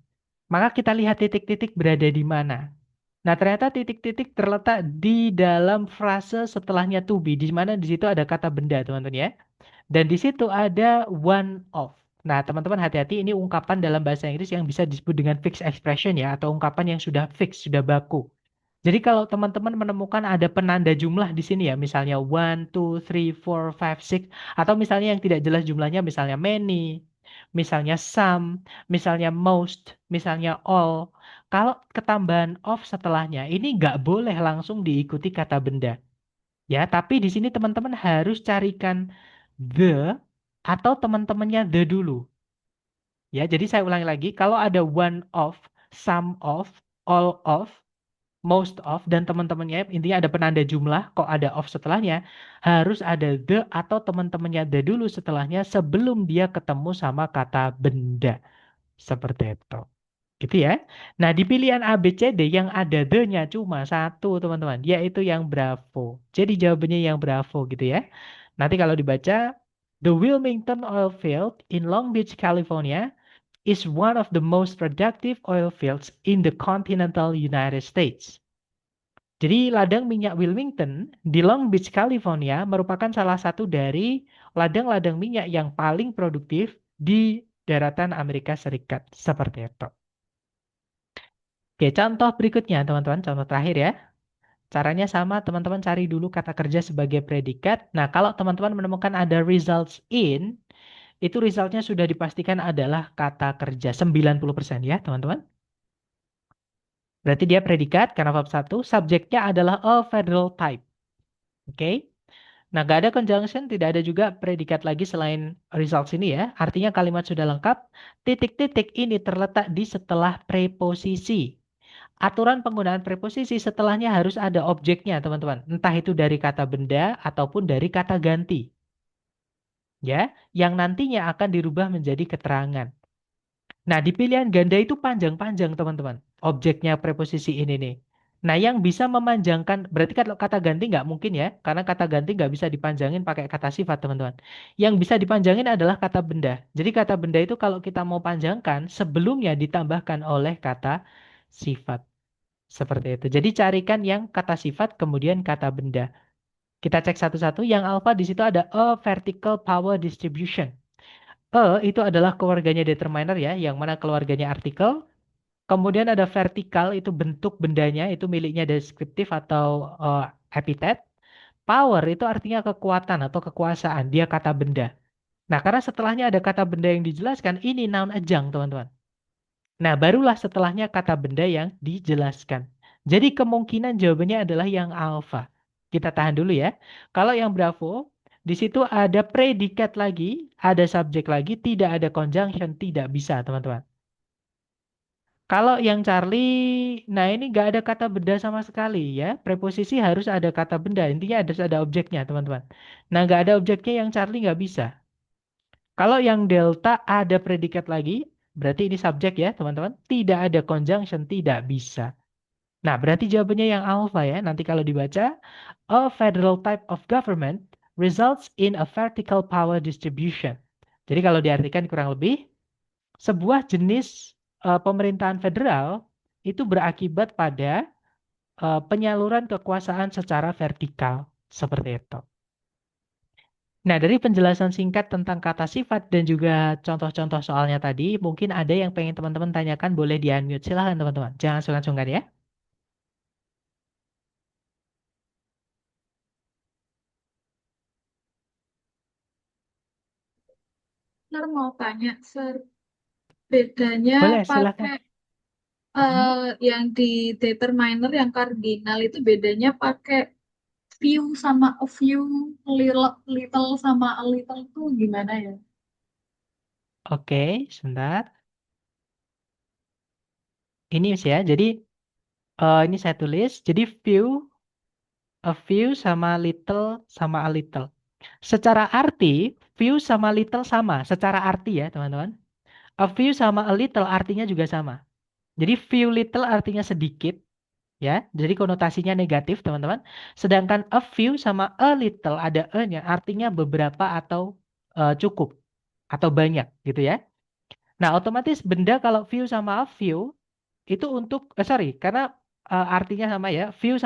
Maka kita lihat titik-titik berada di mana. Nah, ternyata titik-titik terletak di dalam frase setelahnya to be, di mana di situ ada kata benda, teman-teman ya. Dan di situ ada one of. Nah, teman-teman hati-hati ini ungkapan dalam bahasa Inggris yang bisa disebut dengan fixed expression ya, atau ungkapan yang sudah fix, sudah baku. Jadi kalau teman-teman menemukan ada penanda jumlah di sini ya, misalnya one, two, three, four, five, six, atau misalnya yang tidak jelas jumlahnya, misalnya many, misalnya some, misalnya most, misalnya all. Kalau ketambahan of setelahnya, ini nggak boleh langsung diikuti kata benda. Ya, tapi di sini teman-teman harus carikan the atau teman-temannya the dulu. Ya, jadi saya ulangi lagi, kalau ada one of, some of, all of, most of, dan teman-temannya, intinya ada penanda jumlah, kok ada of setelahnya, harus ada the atau teman-temannya the dulu setelahnya sebelum dia ketemu sama kata benda. Seperti itu. Gitu ya. Nah, di pilihan A, B, C, D yang ada the-nya cuma satu, teman-teman, yaitu yang Bravo. Jadi jawabannya yang Bravo gitu ya. Nanti kalau dibaca, the Wilmington oil field in Long Beach, California is one of the most productive oil fields in the continental United States. Jadi ladang minyak Wilmington di Long Beach, California merupakan salah satu dari ladang-ladang minyak yang paling produktif di daratan Amerika Serikat. Seperti itu. Oke, contoh berikutnya teman-teman, contoh terakhir ya. Caranya sama, teman-teman cari dulu kata kerja sebagai predikat. Nah, kalau teman-teman menemukan ada results in, itu resultnya sudah dipastikan adalah kata kerja 90% ya, teman-teman. Berarti dia predikat karena verb satu, subjeknya adalah a federal type. Oke. Nah, gak ada conjunction, tidak ada juga predikat lagi selain results ini ya. Artinya kalimat sudah lengkap. Titik-titik ini terletak di setelah preposisi. Aturan penggunaan preposisi setelahnya harus ada objeknya, teman-teman. Entah itu dari kata benda ataupun dari kata ganti. ya, yang nantinya akan dirubah menjadi keterangan. Nah, di pilihan ganda itu panjang-panjang, teman-teman. Objeknya preposisi ini nih. Nah, yang bisa memanjangkan, berarti kalau kata ganti nggak mungkin ya, karena kata ganti nggak bisa dipanjangin pakai kata sifat, teman-teman. Yang bisa dipanjangin adalah kata benda. Jadi kata benda itu kalau kita mau panjangkan, sebelumnya ditambahkan oleh kata sifat. Seperti itu. Jadi carikan yang kata sifat, kemudian kata benda. Kita cek satu-satu. Yang alpha di situ ada a vertical power distribution. Itu adalah keluarganya determiner ya, yang mana keluarganya artikel. Kemudian ada vertikal, itu bentuk bendanya, itu miliknya deskriptif atau epithet. Power itu artinya kekuatan atau kekuasaan, dia kata benda. Nah, karena setelahnya ada kata benda yang dijelaskan, ini noun ajang, teman-teman. Nah, barulah setelahnya kata benda yang dijelaskan. Jadi kemungkinan jawabannya adalah yang alfa. Kita tahan dulu ya. Kalau yang Bravo, di situ ada predikat lagi, ada subjek lagi, tidak ada conjunction, tidak bisa, teman-teman. Kalau yang Charlie, nah ini nggak ada kata benda sama sekali ya. Preposisi harus ada kata benda. Intinya ada objeknya, teman-teman. Nah, nggak ada objeknya yang Charlie nggak bisa. Kalau yang delta ada predikat lagi, berarti ini subjek ya, teman-teman. Tidak ada conjunction, tidak bisa. Nah, berarti jawabannya yang alpha ya. Nanti kalau dibaca, a federal type of government results in a vertical power distribution. Jadi kalau diartikan kurang lebih, sebuah jenis pemerintahan federal itu berakibat pada penyaluran kekuasaan secara vertikal. Seperti itu. Nah, dari penjelasan singkat tentang kata sifat dan juga contoh-contoh soalnya tadi, mungkin ada yang pengen teman-teman tanyakan, boleh di-unmute. Silahkan teman-teman, jangan sungkan-sungkan ya. Sir mau tanya, Sir, bedanya Boleh, silahkan. pakai Mhm. yang di determiner yang kardinal itu bedanya pakai few sama a few, little, little sama a little tuh gimana ya? Oke, sebentar. Ini ya, jadi ini saya tulis. Jadi few, a few sama little sama a little. Secara arti, few sama little sama. Secara arti ya, teman-teman. A few sama a little artinya juga sama. Jadi few little artinya sedikit, ya. Jadi konotasinya negatif, teman-teman. Sedangkan a few sama a little ada e-nya, artinya beberapa atau cukup atau banyak, gitu ya. Nah, otomatis benda kalau few sama a few itu untuk sorry, karena artinya sama ya. Few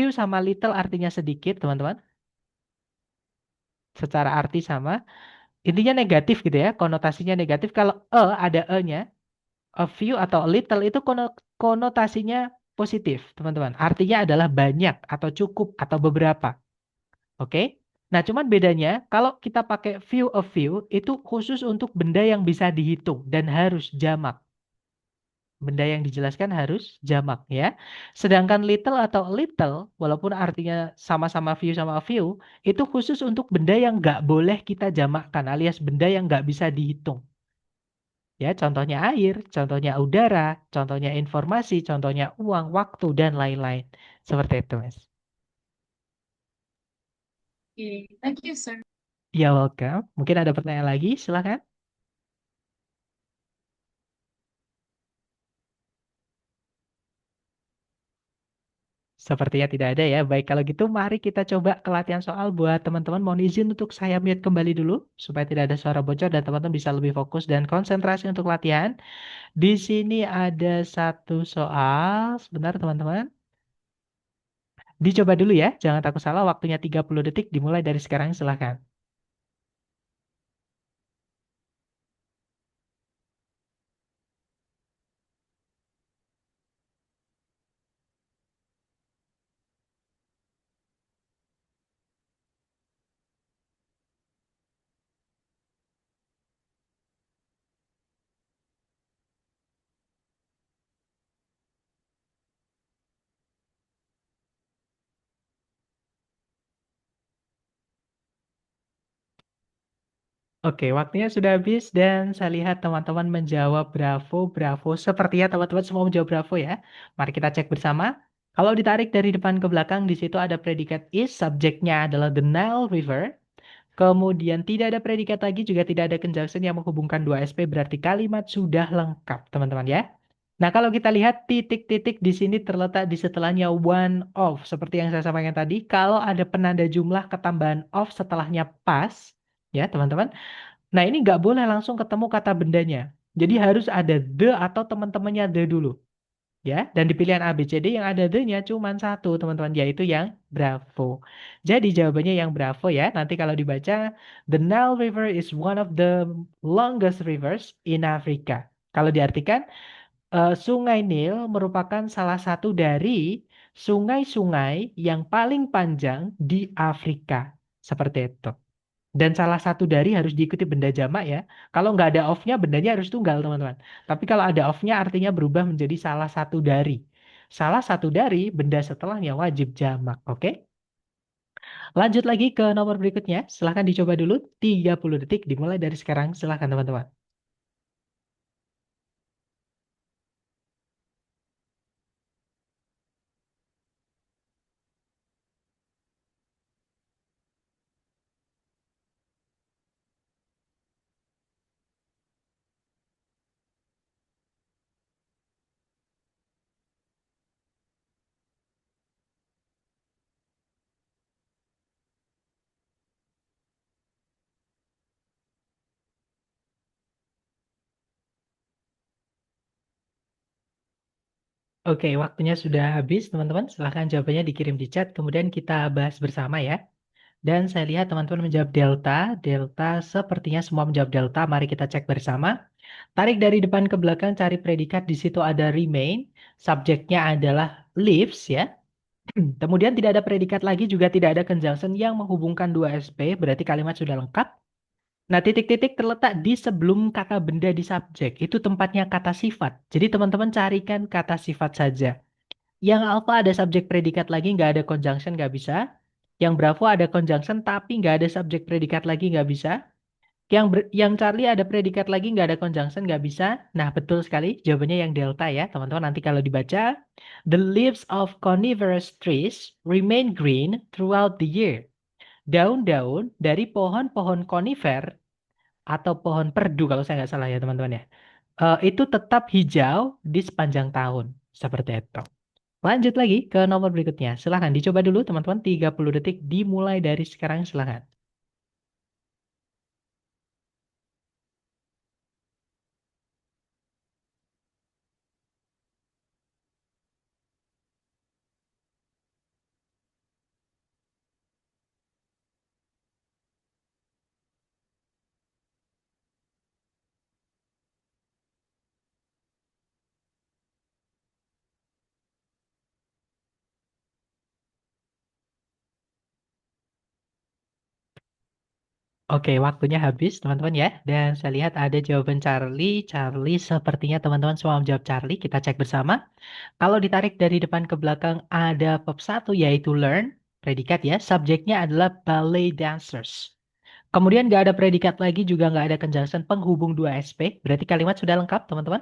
sama little artinya sedikit, teman-teman. Secara arti sama. Intinya negatif gitu ya, konotasinya negatif. Kalau ada e-nya, a few atau a little itu konotasinya positif, teman-teman. Artinya adalah banyak atau cukup atau beberapa. Oke? Nah, cuman bedanya kalau kita pakai few a few itu khusus untuk benda yang bisa dihitung dan harus jamak. Benda yang dijelaskan harus jamak ya. Sedangkan little atau a little, walaupun artinya sama-sama few sama a few, itu khusus untuk benda yang nggak boleh kita jamakkan alias benda yang nggak bisa dihitung. Ya, contohnya air, contohnya udara, contohnya informasi, contohnya uang, waktu, dan lain-lain. Seperti itu, Mas. Oke, thank you, sir. Ya, welcome. Mungkin ada pertanyaan lagi, silakan. Sepertinya tidak ada ya. Baik, kalau gitu mari kita coba ke latihan soal buat teman-teman. Mohon izin untuk saya mute kembali dulu, supaya tidak ada suara bocor dan teman-teman bisa lebih fokus dan konsentrasi untuk latihan. Di sini ada satu soal. Sebentar, teman-teman. Dicoba dulu ya, jangan takut salah. Waktunya 30 detik, dimulai dari sekarang, silahkan. Oke, waktunya sudah habis dan saya lihat teman-teman menjawab bravo, bravo. Sepertinya teman-teman semua menjawab bravo ya. Mari kita cek bersama. Kalau ditarik dari depan ke belakang, di situ ada predikat is, subjeknya adalah the Nile River. Kemudian tidak ada predikat lagi, juga tidak ada conjunction yang menghubungkan dua SP, berarti kalimat sudah lengkap, teman-teman ya. Nah, kalau kita lihat titik-titik di sini terletak di setelahnya one of, seperti yang saya sampaikan tadi. Kalau ada penanda jumlah ketambahan of setelahnya pas, ya teman-teman. Nah, ini nggak boleh langsung ketemu kata bendanya. Jadi harus ada the atau teman-temannya the dulu. Ya, dan di pilihan A, B, C, D yang ada the-nya cuma satu, teman-teman, yaitu yang Bravo. Jadi jawabannya yang Bravo ya. Nanti kalau dibaca, the Nile River is one of the longest rivers in Africa. Kalau diartikan, Sungai Nil merupakan salah satu dari sungai-sungai yang paling panjang di Afrika. Seperti itu. Dan salah satu dari harus diikuti benda jamak ya. Kalau nggak ada of-nya, bendanya harus tunggal, teman-teman. Tapi kalau ada of-nya, artinya berubah menjadi salah satu dari. Salah satu dari benda setelahnya wajib jamak. Oke? Lanjut lagi ke nomor berikutnya. Silahkan dicoba dulu. 30 detik dimulai dari sekarang. Silahkan, teman-teman. Oke, waktunya sudah habis, teman-teman. Silahkan jawabannya dikirim di chat. Kemudian kita bahas bersama ya. Dan saya lihat teman-teman menjawab delta. Delta sepertinya semua menjawab delta. Mari kita cek bersama. Tarik dari depan ke belakang, cari predikat. Di situ ada remain. Subjeknya adalah lives ya. Kemudian tidak ada predikat lagi, juga tidak ada conjunction yang menghubungkan dua SP. Berarti kalimat sudah lengkap. Nah, titik-titik terletak di sebelum kata benda di subjek. Itu tempatnya kata sifat. Jadi teman-teman carikan kata sifat saja. Yang alpha ada subjek predikat lagi, nggak ada conjunction, nggak bisa. Yang Bravo ada conjunction tapi nggak ada subjek predikat lagi, nggak bisa. Yang Charlie ada predikat lagi, nggak ada conjunction, nggak bisa. Nah, betul sekali. Jawabannya yang delta ya, teman-teman. Nanti kalau dibaca, the leaves of coniferous trees remain green throughout the year. Daun-daun dari pohon-pohon konifer atau pohon perdu kalau saya nggak salah ya, teman-teman ya. Itu tetap hijau di sepanjang tahun. Seperti itu. Lanjut lagi ke nomor berikutnya. Silahkan dicoba dulu teman-teman. 30 detik dimulai dari sekarang. Silahkan. Oke, waktunya habis teman-teman ya. Dan saya lihat ada jawaban Charlie. Charlie sepertinya teman-teman semua menjawab Charlie. Kita cek bersama. Kalau ditarik dari depan ke belakang ada bab satu yaitu learn. Predikat ya. Subjeknya adalah ballet dancers. Kemudian nggak ada predikat lagi, juga nggak ada conjunction penghubung dua SP. Berarti kalimat sudah lengkap teman-teman.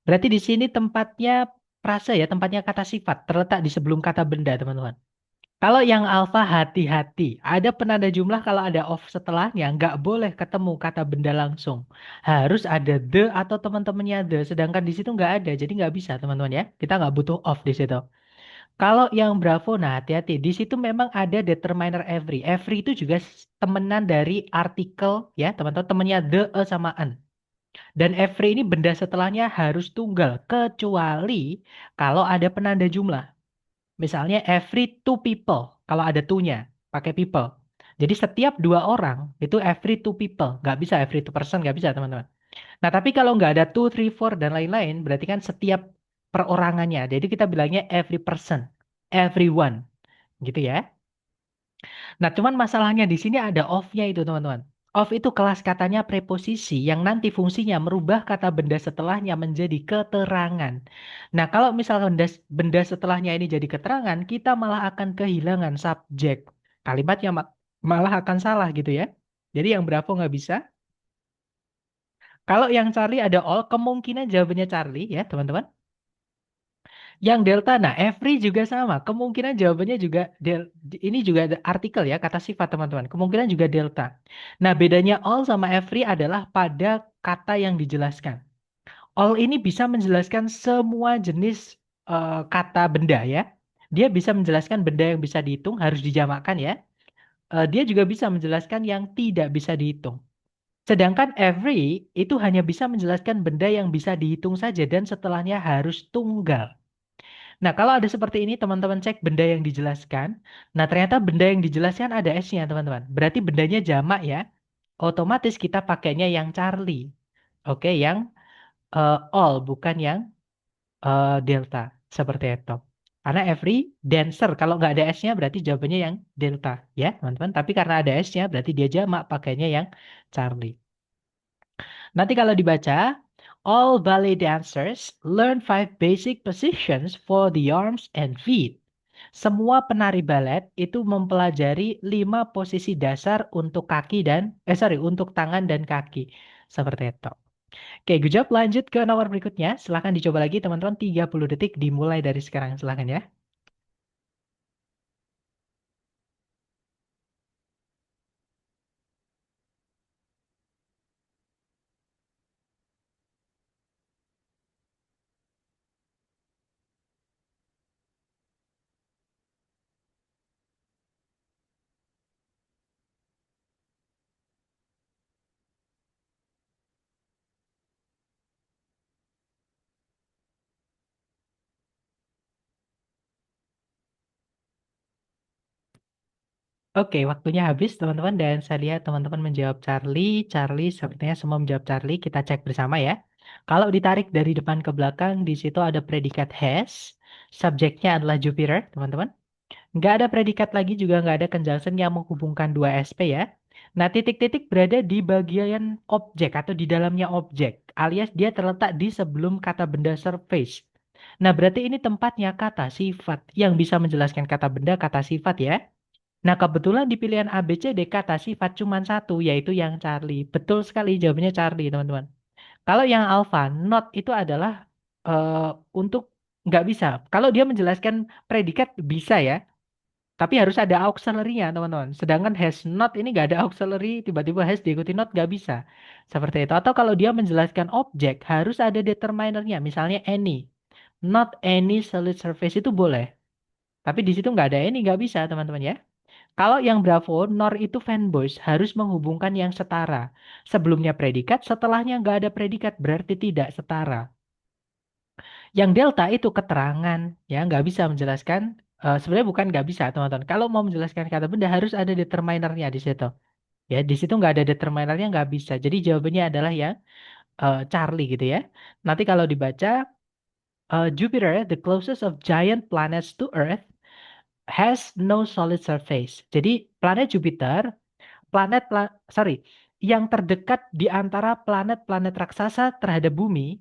Berarti di sini tempatnya frase ya, tempatnya kata sifat. Terletak di sebelum kata benda teman-teman. Kalau yang alfa hati-hati. Ada penanda jumlah kalau ada of setelahnya. Nggak boleh ketemu kata benda langsung. Harus ada the atau teman-temannya the. Sedangkan di situ nggak ada. Jadi nggak bisa teman-teman ya. Kita nggak butuh of di situ. Kalau yang Bravo, nah hati-hati. Di situ memang ada determiner every. Every itu juga temenan dari artikel ya teman-teman. Temennya the, a, sama an. Dan every ini benda setelahnya harus tunggal. Kecuali kalau ada penanda jumlah. Misalnya every two people, kalau ada two-nya, pakai people. Jadi setiap dua orang itu every two people, nggak bisa every two person, nggak bisa teman-teman. Nah tapi kalau nggak ada two, three, four dan lain-lain, berarti kan setiap perorangannya. Jadi kita bilangnya every person, everyone, gitu ya. Nah, cuman masalahnya di sini ada of-nya itu, teman-teman. Of itu kelas katanya preposisi yang nanti fungsinya merubah kata benda setelahnya menjadi keterangan. Nah, kalau misalkan benda setelahnya ini jadi keterangan, kita malah akan kehilangan subjek. Kalimatnya malah akan salah gitu ya. Jadi yang Bravo nggak bisa. Kalau yang Charlie ada all, kemungkinan jawabannya Charlie ya, teman-teman. Yang delta, nah every juga sama. Kemungkinan jawabannya juga ini juga ada artikel ya, kata sifat teman-teman. Kemungkinan juga delta. Nah, bedanya all sama every adalah pada kata yang dijelaskan. All ini bisa menjelaskan semua jenis kata benda ya. Dia bisa menjelaskan benda yang bisa dihitung harus dijamakkan ya. Dia juga bisa menjelaskan yang tidak bisa dihitung. Sedangkan every itu hanya bisa menjelaskan benda yang bisa dihitung saja dan setelahnya harus tunggal. Nah, kalau ada seperti ini, teman-teman cek benda yang dijelaskan. Nah, ternyata benda yang dijelaskan ada S-nya, teman-teman. Berarti bendanya jamak ya. Otomatis kita pakainya yang Charlie. Oke, yang all, bukan yang delta. Seperti itu. Karena every dancer, kalau nggak ada S-nya berarti jawabannya yang delta. Ya, teman-teman. Tapi karena ada S-nya, berarti dia jamak pakainya yang Charlie. Nanti kalau dibaca, all ballet dancers learn five basic positions for the arms and feet. Semua penari balet itu mempelajari 5 posisi dasar untuk kaki untuk tangan dan kaki. Seperti itu. Oke, good job. Lanjut ke nomor berikutnya. Silahkan dicoba lagi teman-teman. 30 detik dimulai dari sekarang. Silahkan ya. Oke, waktunya habis teman-teman dan saya lihat teman-teman menjawab Charlie. Charlie sepertinya semua menjawab Charlie. Kita cek bersama ya. Kalau ditarik dari depan ke belakang, di situ ada predikat has. Subjeknya adalah Jupiter, teman-teman. Nggak ada predikat lagi, juga nggak ada conjunction yang menghubungkan dua SP ya. Nah, titik-titik berada di bagian objek atau di dalamnya objek, alias dia terletak di sebelum kata benda surface. Nah, berarti ini tempatnya kata sifat yang bisa menjelaskan kata benda, kata sifat ya. Nah, kebetulan di pilihan A, B, C, D kata sifat cuma satu, yaitu yang Charlie. Betul sekali jawabannya Charlie, teman-teman. Kalau yang alpha, not itu adalah eh, untuk nggak bisa. Kalau dia menjelaskan predikat bisa ya, tapi harus ada auxiliary-nya, teman-teman. Sedangkan has not ini nggak ada auxiliary, tiba-tiba has diikuti not nggak bisa. Seperti itu. Atau kalau dia menjelaskan objek, harus ada determinernya. Misalnya any. Not any solid surface itu boleh. Tapi di situ nggak ada any, nggak bisa, teman-teman ya. Kalau yang Bravo, nor itu fanboys harus menghubungkan yang setara. Sebelumnya predikat, setelahnya nggak ada predikat, berarti tidak setara. Yang delta itu keterangan, ya nggak bisa menjelaskan. Sebenarnya bukan nggak bisa, teman-teman. Kalau mau menjelaskan kata benda harus ada determinernya di situ. Ya, di situ nggak ada determinernya nggak bisa. Jadi jawabannya adalah yang Charlie gitu ya. Nanti kalau dibaca, Jupiter, the closest of giant planets to Earth, has no solid surface. Jadi planet Jupiter sorry, yang terdekat di antara planet-planet raksasa terhadap bumi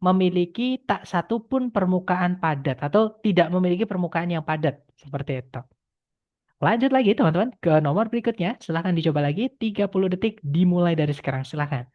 memiliki tak satu pun permukaan padat atau tidak memiliki permukaan yang padat seperti itu. Lanjut lagi teman-teman ke nomor berikutnya. Silahkan dicoba lagi. 30 detik dimulai dari sekarang. Silahkan.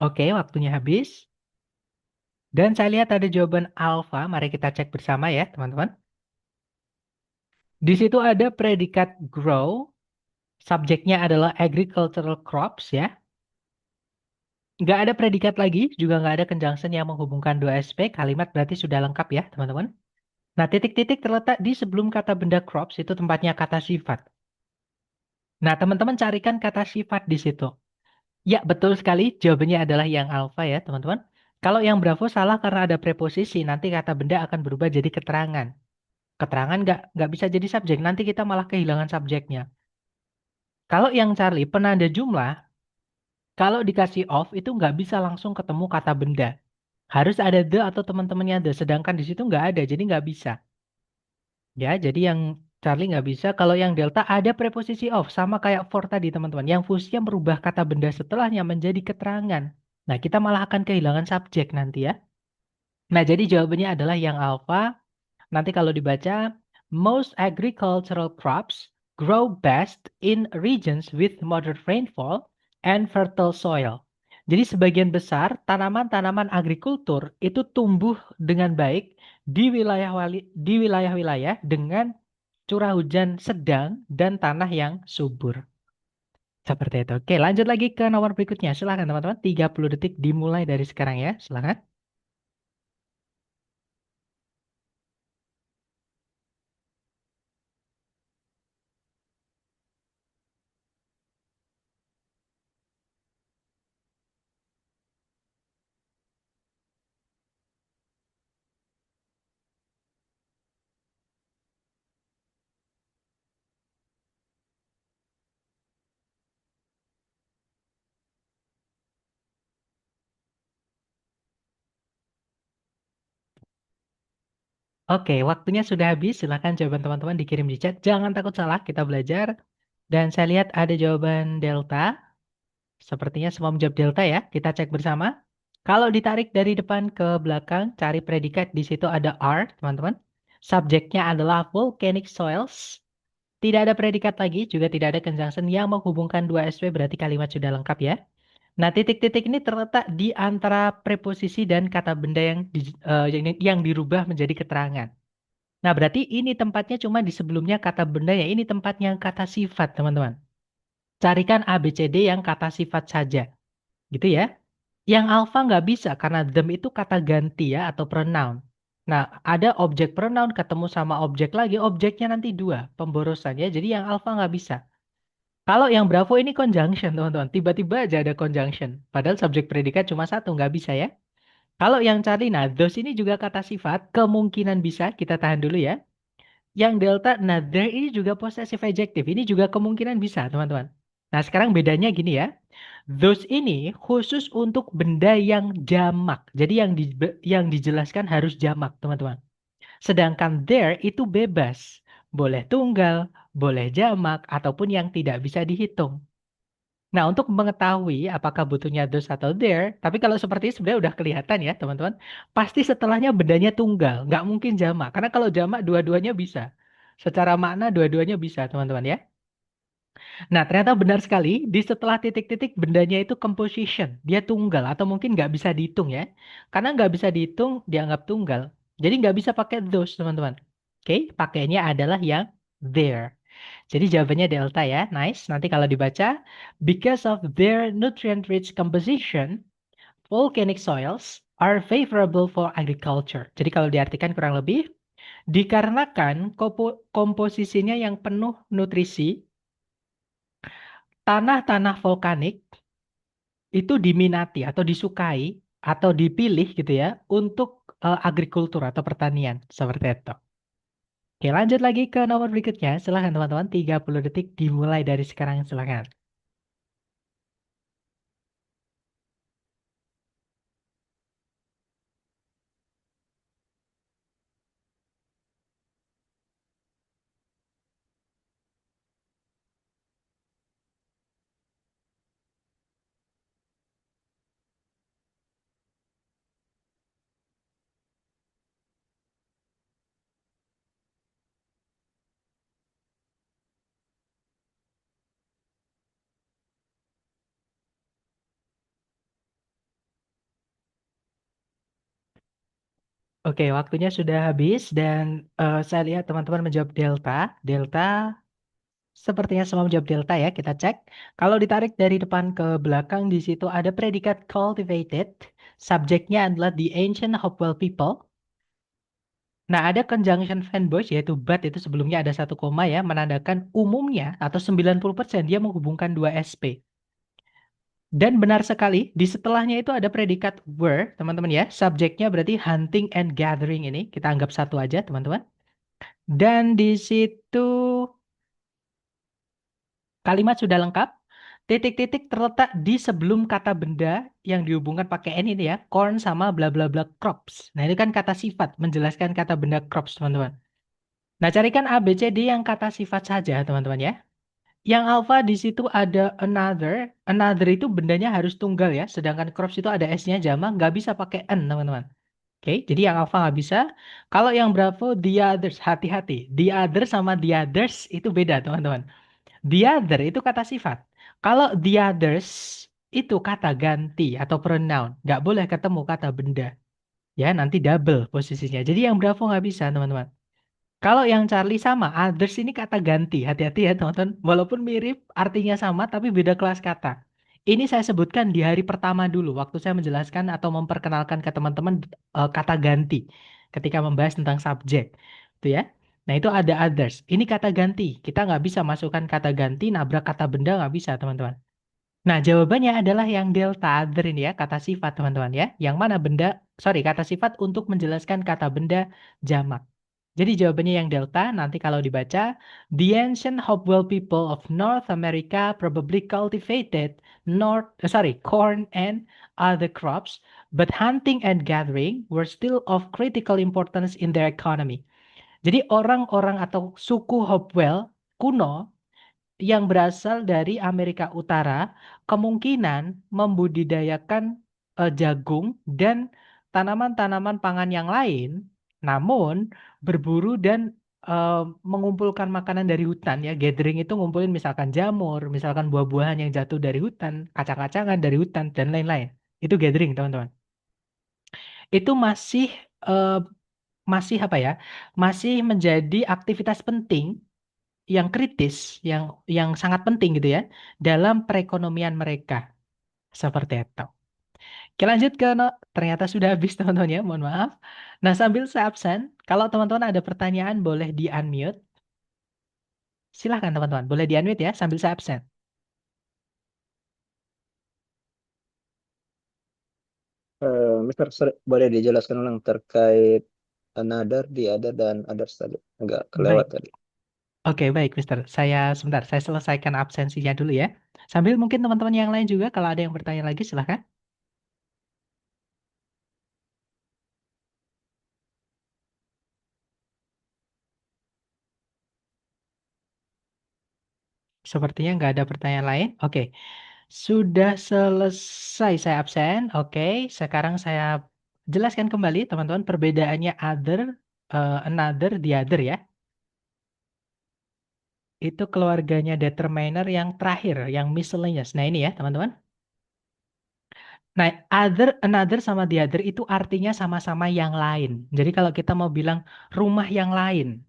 Oke, waktunya habis. Dan saya lihat ada jawaban alfa. Mari kita cek bersama ya, teman-teman. Di situ ada predikat grow. Subjeknya adalah agricultural crops ya. Nggak ada predikat lagi, juga nggak ada conjunction yang menghubungkan dua SP. Kalimat berarti sudah lengkap ya, teman-teman. Nah, titik-titik terletak di sebelum kata benda crops, itu tempatnya kata sifat. Nah, teman-teman carikan kata sifat di situ. Ya, betul sekali. Jawabannya adalah yang alfa ya, teman-teman. Kalau yang bravo salah karena ada preposisi, nanti kata benda akan berubah jadi keterangan. Keterangan nggak bisa jadi subjek, nanti kita malah kehilangan subjeknya. Kalau yang Charlie, penanda jumlah, kalau dikasih off itu nggak bisa langsung ketemu kata benda. Harus ada the atau teman-temannya the. Sedangkan di situ nggak ada, jadi nggak bisa. Ya, jadi yang Charlie nggak bisa. Kalau yang Delta ada preposisi of, sama kayak for tadi teman-teman. Yang fungsinya merubah kata benda setelahnya menjadi keterangan. Nah, kita malah akan kehilangan subjek nanti ya. Nah, jadi jawabannya adalah yang alpha. Nanti kalau dibaca, most agricultural crops grow best in regions with moderate rainfall and fertile soil. Jadi sebagian besar tanaman-tanaman agrikultur itu tumbuh dengan baik di wilayah-wilayah dengan curah hujan sedang dan tanah yang subur. Seperti itu. Oke, lanjut lagi ke nomor berikutnya. Silakan teman-teman. 30 detik dimulai dari sekarang ya. Silakan. Oke, waktunya sudah habis. Silakan jawaban teman-teman dikirim di chat. Jangan takut salah, kita belajar. Dan saya lihat ada jawaban Delta. Sepertinya semua menjawab Delta ya. Kita cek bersama. Kalau ditarik dari depan ke belakang, cari predikat. Di situ ada are, teman-teman. Subjeknya adalah volcanic soils. Tidak ada predikat lagi, juga tidak ada conjunction yang menghubungkan dua SW, berarti kalimat sudah lengkap ya. Nah, titik-titik ini terletak di antara preposisi dan kata benda yang dirubah menjadi keterangan. Nah, berarti ini tempatnya cuma di sebelumnya kata benda ya. Ini tempatnya kata sifat, teman-teman. Carikan A, B, C, D yang kata sifat saja. Gitu ya. Yang alpha nggak bisa karena them itu kata ganti ya atau pronoun. Nah, ada objek pronoun ketemu sama objek lagi. Objeknya nanti dua, pemborosan ya. Jadi yang alpha nggak bisa. Kalau yang Bravo ini conjunction, teman-teman. Tiba-tiba aja ada conjunction. Padahal subjek predikat cuma satu, nggak bisa ya. Kalau yang Charlie, nah, those ini juga kata sifat. Kemungkinan bisa, kita tahan dulu ya. Yang delta, nah there ini juga possessive adjective. Ini juga kemungkinan bisa, teman-teman. Nah, sekarang bedanya gini ya. Those ini khusus untuk benda yang jamak. Jadi yang dijelaskan harus jamak, teman-teman. Sedangkan there itu bebas. Boleh tunggal, boleh jamak, ataupun yang tidak bisa dihitung. Nah, untuk mengetahui apakah butuhnya those atau there, tapi kalau seperti ini sebenarnya udah kelihatan ya, teman-teman. Pasti setelahnya bendanya tunggal, nggak mungkin jamak. Karena kalau jamak dua-duanya bisa. Secara makna dua-duanya bisa, teman-teman ya. Nah, ternyata benar sekali, di setelah titik-titik bendanya itu composition. Dia tunggal atau mungkin nggak bisa dihitung ya. Karena nggak bisa dihitung, dianggap tunggal. Jadi nggak bisa pakai those, teman-teman. Oke, pakainya adalah yang there. Jadi jawabannya delta ya. Nice. Nanti kalau dibaca, because of their nutrient-rich composition, volcanic soils are favorable for agriculture. Jadi kalau diartikan kurang lebih, dikarenakan komposisinya yang penuh nutrisi, tanah-tanah vulkanik itu diminati atau disukai atau dipilih gitu ya untuk agrikultur atau pertanian seperti itu. Oke, lanjut lagi ke nomor berikutnya. Silahkan teman-teman, 30 detik dimulai dari sekarang. Silahkan. Oke, waktunya sudah habis dan saya lihat teman-teman menjawab delta. Delta sepertinya semua menjawab delta ya. Kita cek. Kalau ditarik dari depan ke belakang di situ ada predikat cultivated. Subjeknya adalah the ancient Hopewell people. Nah, ada conjunction fanboys yaitu but itu sebelumnya ada satu koma ya menandakan umumnya atau 90% dia menghubungkan dua SP. Dan benar sekali, di setelahnya itu ada predikat were, teman-teman ya. Subjeknya berarti hunting and gathering ini. Kita anggap satu aja, teman-teman. Dan di situ Kalimat sudah lengkap. Titik-titik terletak di sebelum kata benda yang dihubungkan pakai N ini ya. Corn sama bla bla bla crops. Nah, ini kan kata sifat menjelaskan kata benda crops, teman-teman. Nah, carikan A, B, C, D yang kata sifat saja, teman-teman ya. Yang alpha di situ ada another. Another itu bendanya harus tunggal ya. Sedangkan crops itu ada S-nya jamak, nggak bisa pakai N, teman-teman. Oke, jadi yang alpha nggak bisa. Kalau yang bravo, the others. Hati-hati. The other sama the others itu beda, teman-teman. The other itu kata sifat. Kalau the others itu kata ganti atau pronoun. Nggak boleh ketemu kata benda. Ya, nanti double posisinya. Jadi yang bravo nggak bisa, teman-teman. Kalau yang Charlie sama, others ini kata ganti. Hati-hati ya, teman-teman. Walaupun mirip, artinya sama, tapi beda kelas kata. Ini saya sebutkan di hari pertama dulu, waktu saya menjelaskan atau memperkenalkan ke teman-teman kata ganti. Ketika membahas tentang subjek. Itu ya. Nah, itu ada others. Ini kata ganti. Kita nggak bisa masukkan kata ganti, nabrak kata benda nggak bisa, teman-teman. Nah, jawabannya adalah yang delta other ini ya, kata sifat, teman-teman ya. Yang mana benda, sorry, kata sifat untuk menjelaskan kata benda jamak. Jadi jawabannya yang delta, nanti kalau dibaca, the ancient Hopewell people of North America probably cultivated corn and other crops, but hunting and gathering were still of critical importance in their economy. Jadi orang-orang atau suku Hopewell kuno yang berasal dari Amerika Utara kemungkinan membudidayakan jagung dan tanaman-tanaman pangan yang lain, namun berburu dan eh, mengumpulkan makanan dari hutan ya. Gathering itu ngumpulin misalkan jamur, misalkan buah-buahan yang jatuh dari hutan, kacang-kacangan dari hutan dan lain-lain. Itu gathering, teman-teman. Itu eh, masih apa ya? Masih menjadi aktivitas penting yang kritis, yang sangat penting gitu ya, dalam perekonomian mereka. Seperti itu. Oke, lanjut ke ternyata sudah habis teman-teman ya, mohon maaf. Nah, sambil saya absen, kalau teman-teman ada pertanyaan boleh di-unmute. Silahkan teman-teman, boleh di-unmute ya sambil saya absen. Mister, boleh dijelaskan ulang terkait another, the other, dan others tadi? Agak kelewat Baik. tadi. Oke, baik, Mister. Sebentar, saya selesaikan absensinya dulu ya. Sambil mungkin teman-teman yang lain juga kalau ada yang bertanya lagi silahkan. Sepertinya nggak ada pertanyaan lain. Oke. Sudah selesai saya absen. Oke, sekarang saya jelaskan kembali teman-teman perbedaannya other, another, the other ya. Itu keluarganya determiner yang terakhir, yang miscellaneous. Nah ini ya teman-teman. Nah, other, another sama the other itu artinya sama-sama yang lain. Jadi kalau kita mau bilang rumah yang lain,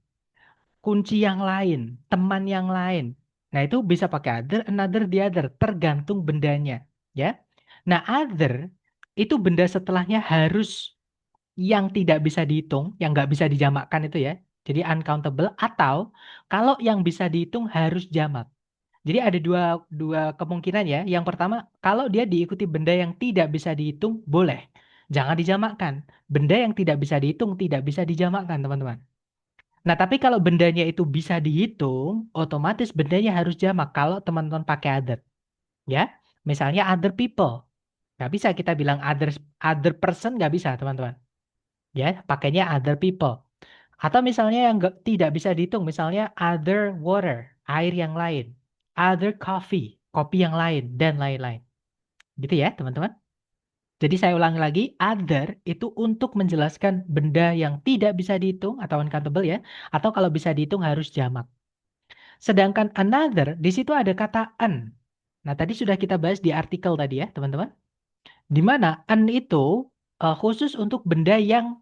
kunci yang lain, teman yang lain. Nah, itu bisa pakai other, another, the other, tergantung bendanya, ya. Nah, other itu benda setelahnya harus yang tidak bisa dihitung, yang nggak bisa dijamakkan itu ya. Jadi uncountable atau kalau yang bisa dihitung harus jamak. Jadi ada dua dua kemungkinan ya. Yang pertama, kalau dia diikuti benda yang tidak bisa dihitung, boleh. Jangan dijamakkan. Benda yang tidak bisa dihitung tidak bisa dijamakkan, teman-teman. Nah, tapi kalau bendanya itu bisa dihitung, otomatis bendanya harus jamak kalau teman-teman pakai other. Ya, misalnya other people. Nggak bisa kita bilang other person, nggak bisa, teman-teman. Ya, pakainya other people. Atau misalnya yang tidak bisa dihitung, misalnya other water, air yang lain. Other coffee, kopi yang lain, dan lain-lain. Gitu ya, teman-teman. Jadi saya ulangi lagi, other itu untuk menjelaskan benda yang tidak bisa dihitung atau uncountable ya, atau kalau bisa dihitung harus jamak. Sedangkan another, di situ ada kata an. Nah, tadi sudah kita bahas di artikel tadi ya, teman-teman. Di mana an itu khusus untuk benda yang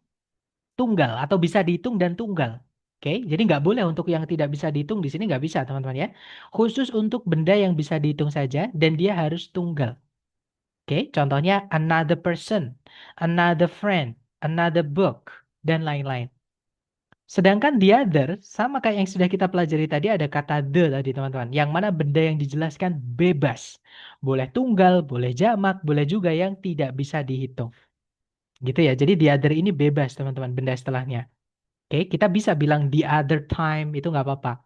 tunggal atau bisa dihitung dan tunggal. Oke, jadi nggak boleh untuk yang tidak bisa dihitung di sini nggak bisa, teman-teman ya. Khusus untuk benda yang bisa dihitung saja dan dia harus tunggal. Oke, contohnya another person, another friend, another book, dan lain-lain. Sedangkan the other, sama kayak yang sudah kita pelajari tadi, ada kata the tadi teman-teman. Yang mana benda yang dijelaskan bebas. Boleh tunggal, boleh jamak, boleh juga yang tidak bisa dihitung. Gitu ya, jadi the other ini bebas teman-teman, benda setelahnya. Oke, kita bisa bilang the other time, itu nggak apa-apa.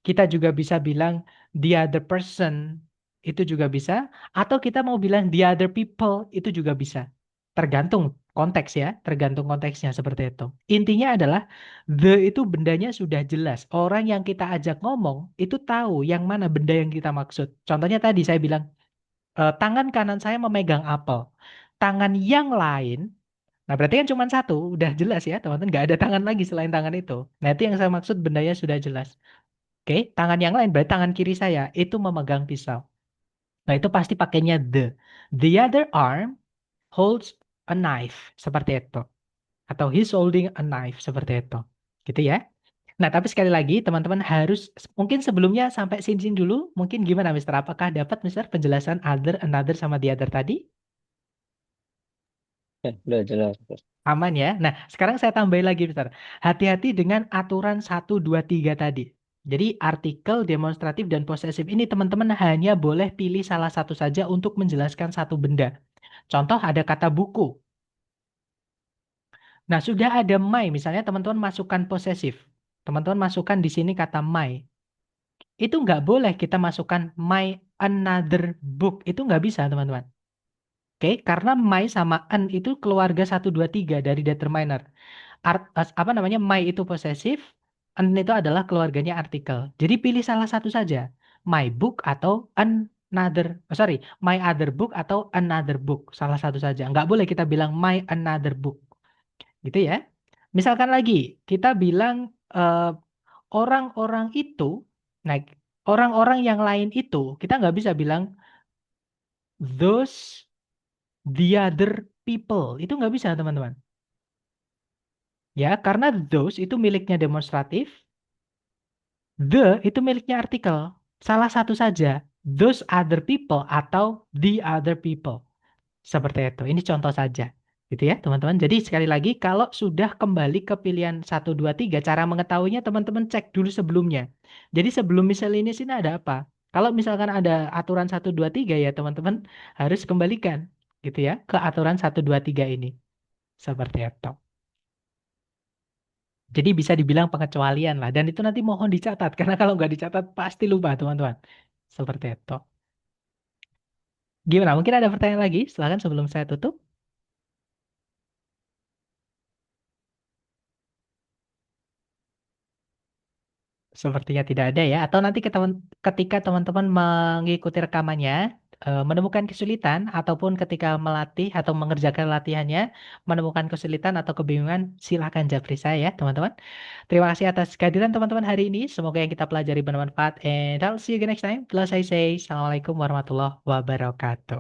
Kita juga bisa bilang the other person, itu juga bisa. Atau kita mau bilang the other people, itu juga bisa. Tergantung konteks ya, tergantung konteksnya seperti itu. Intinya adalah the itu bendanya sudah jelas. Orang yang kita ajak ngomong itu tahu yang mana benda yang kita maksud. Contohnya tadi saya bilang, tangan kanan saya memegang apel. Tangan yang lain, nah berarti kan cuma satu, udah jelas ya teman-teman, nggak ada tangan lagi selain tangan itu. Nah itu yang saya maksud bendanya sudah jelas. Oke, tangan yang lain berarti tangan kiri saya itu memegang pisau. Nah itu pasti pakainya the. The other arm holds a knife, seperti itu. Atau he's holding a knife, seperti itu. Gitu ya. Nah tapi sekali lagi teman-teman harus, mungkin sebelumnya sampai sini dulu, mungkin gimana Mister? Apakah dapat Mister penjelasan other, another sama the other tadi? Ya, udah jelas. Aman ya. Nah, sekarang saya tambahin lagi, Mister. Hati-hati dengan aturan 1, 2, 3 tadi. Jadi, artikel, demonstratif, dan posesif ini teman-teman hanya boleh pilih salah satu saja untuk menjelaskan satu benda. Contoh, ada kata buku. Nah, sudah ada my, misalnya teman-teman masukkan posesif. Teman-teman masukkan di sini kata my. Itu nggak boleh kita masukkan my another book. Itu nggak bisa, teman-teman. Oke, karena my sama an itu keluarga 1, 2, 3 dari determiner. Apa namanya, my itu posesif, an itu adalah keluarganya artikel. Jadi pilih salah satu saja, my book atau another, sorry, my other book atau another book, salah satu saja. Nggak boleh kita bilang my another book, gitu ya. Misalkan lagi, kita bilang orang-orang itu, nah orang-orang yang lain itu, kita nggak bisa bilang those the other people, itu nggak bisa teman-teman. Ya, karena those itu miliknya demonstratif, the itu miliknya artikel. Salah satu saja. Those other people atau the other people. Seperti itu. Ini contoh saja. Gitu ya, teman-teman. Jadi sekali lagi, kalau sudah kembali ke pilihan 1, 2, 3, cara mengetahuinya teman-teman cek dulu sebelumnya. Jadi sebelum misalnya ini sini ada apa? Kalau misalkan ada aturan 1, 2, 3 ya teman-teman harus kembalikan. Gitu ya, ke aturan 1, 2, 3 ini. Seperti itu. Jadi bisa dibilang pengecualian lah. Dan itu nanti mohon dicatat. Karena kalau nggak dicatat pasti lupa teman-teman. Seperti itu. Gimana? Mungkin ada pertanyaan lagi? Silahkan sebelum saya tutup. Sepertinya tidak ada ya. Atau nanti ketika teman-teman mengikuti rekamannya, menemukan kesulitan, ataupun ketika melatih atau mengerjakan latihannya, menemukan kesulitan atau kebingungan, silakan japri saya ya teman-teman. Terima kasih atas kehadiran teman-teman hari ini. Semoga yang kita pelajari bermanfaat. And I'll see you again next time. Plus I say, Assalamualaikum warahmatullahi wabarakatuh.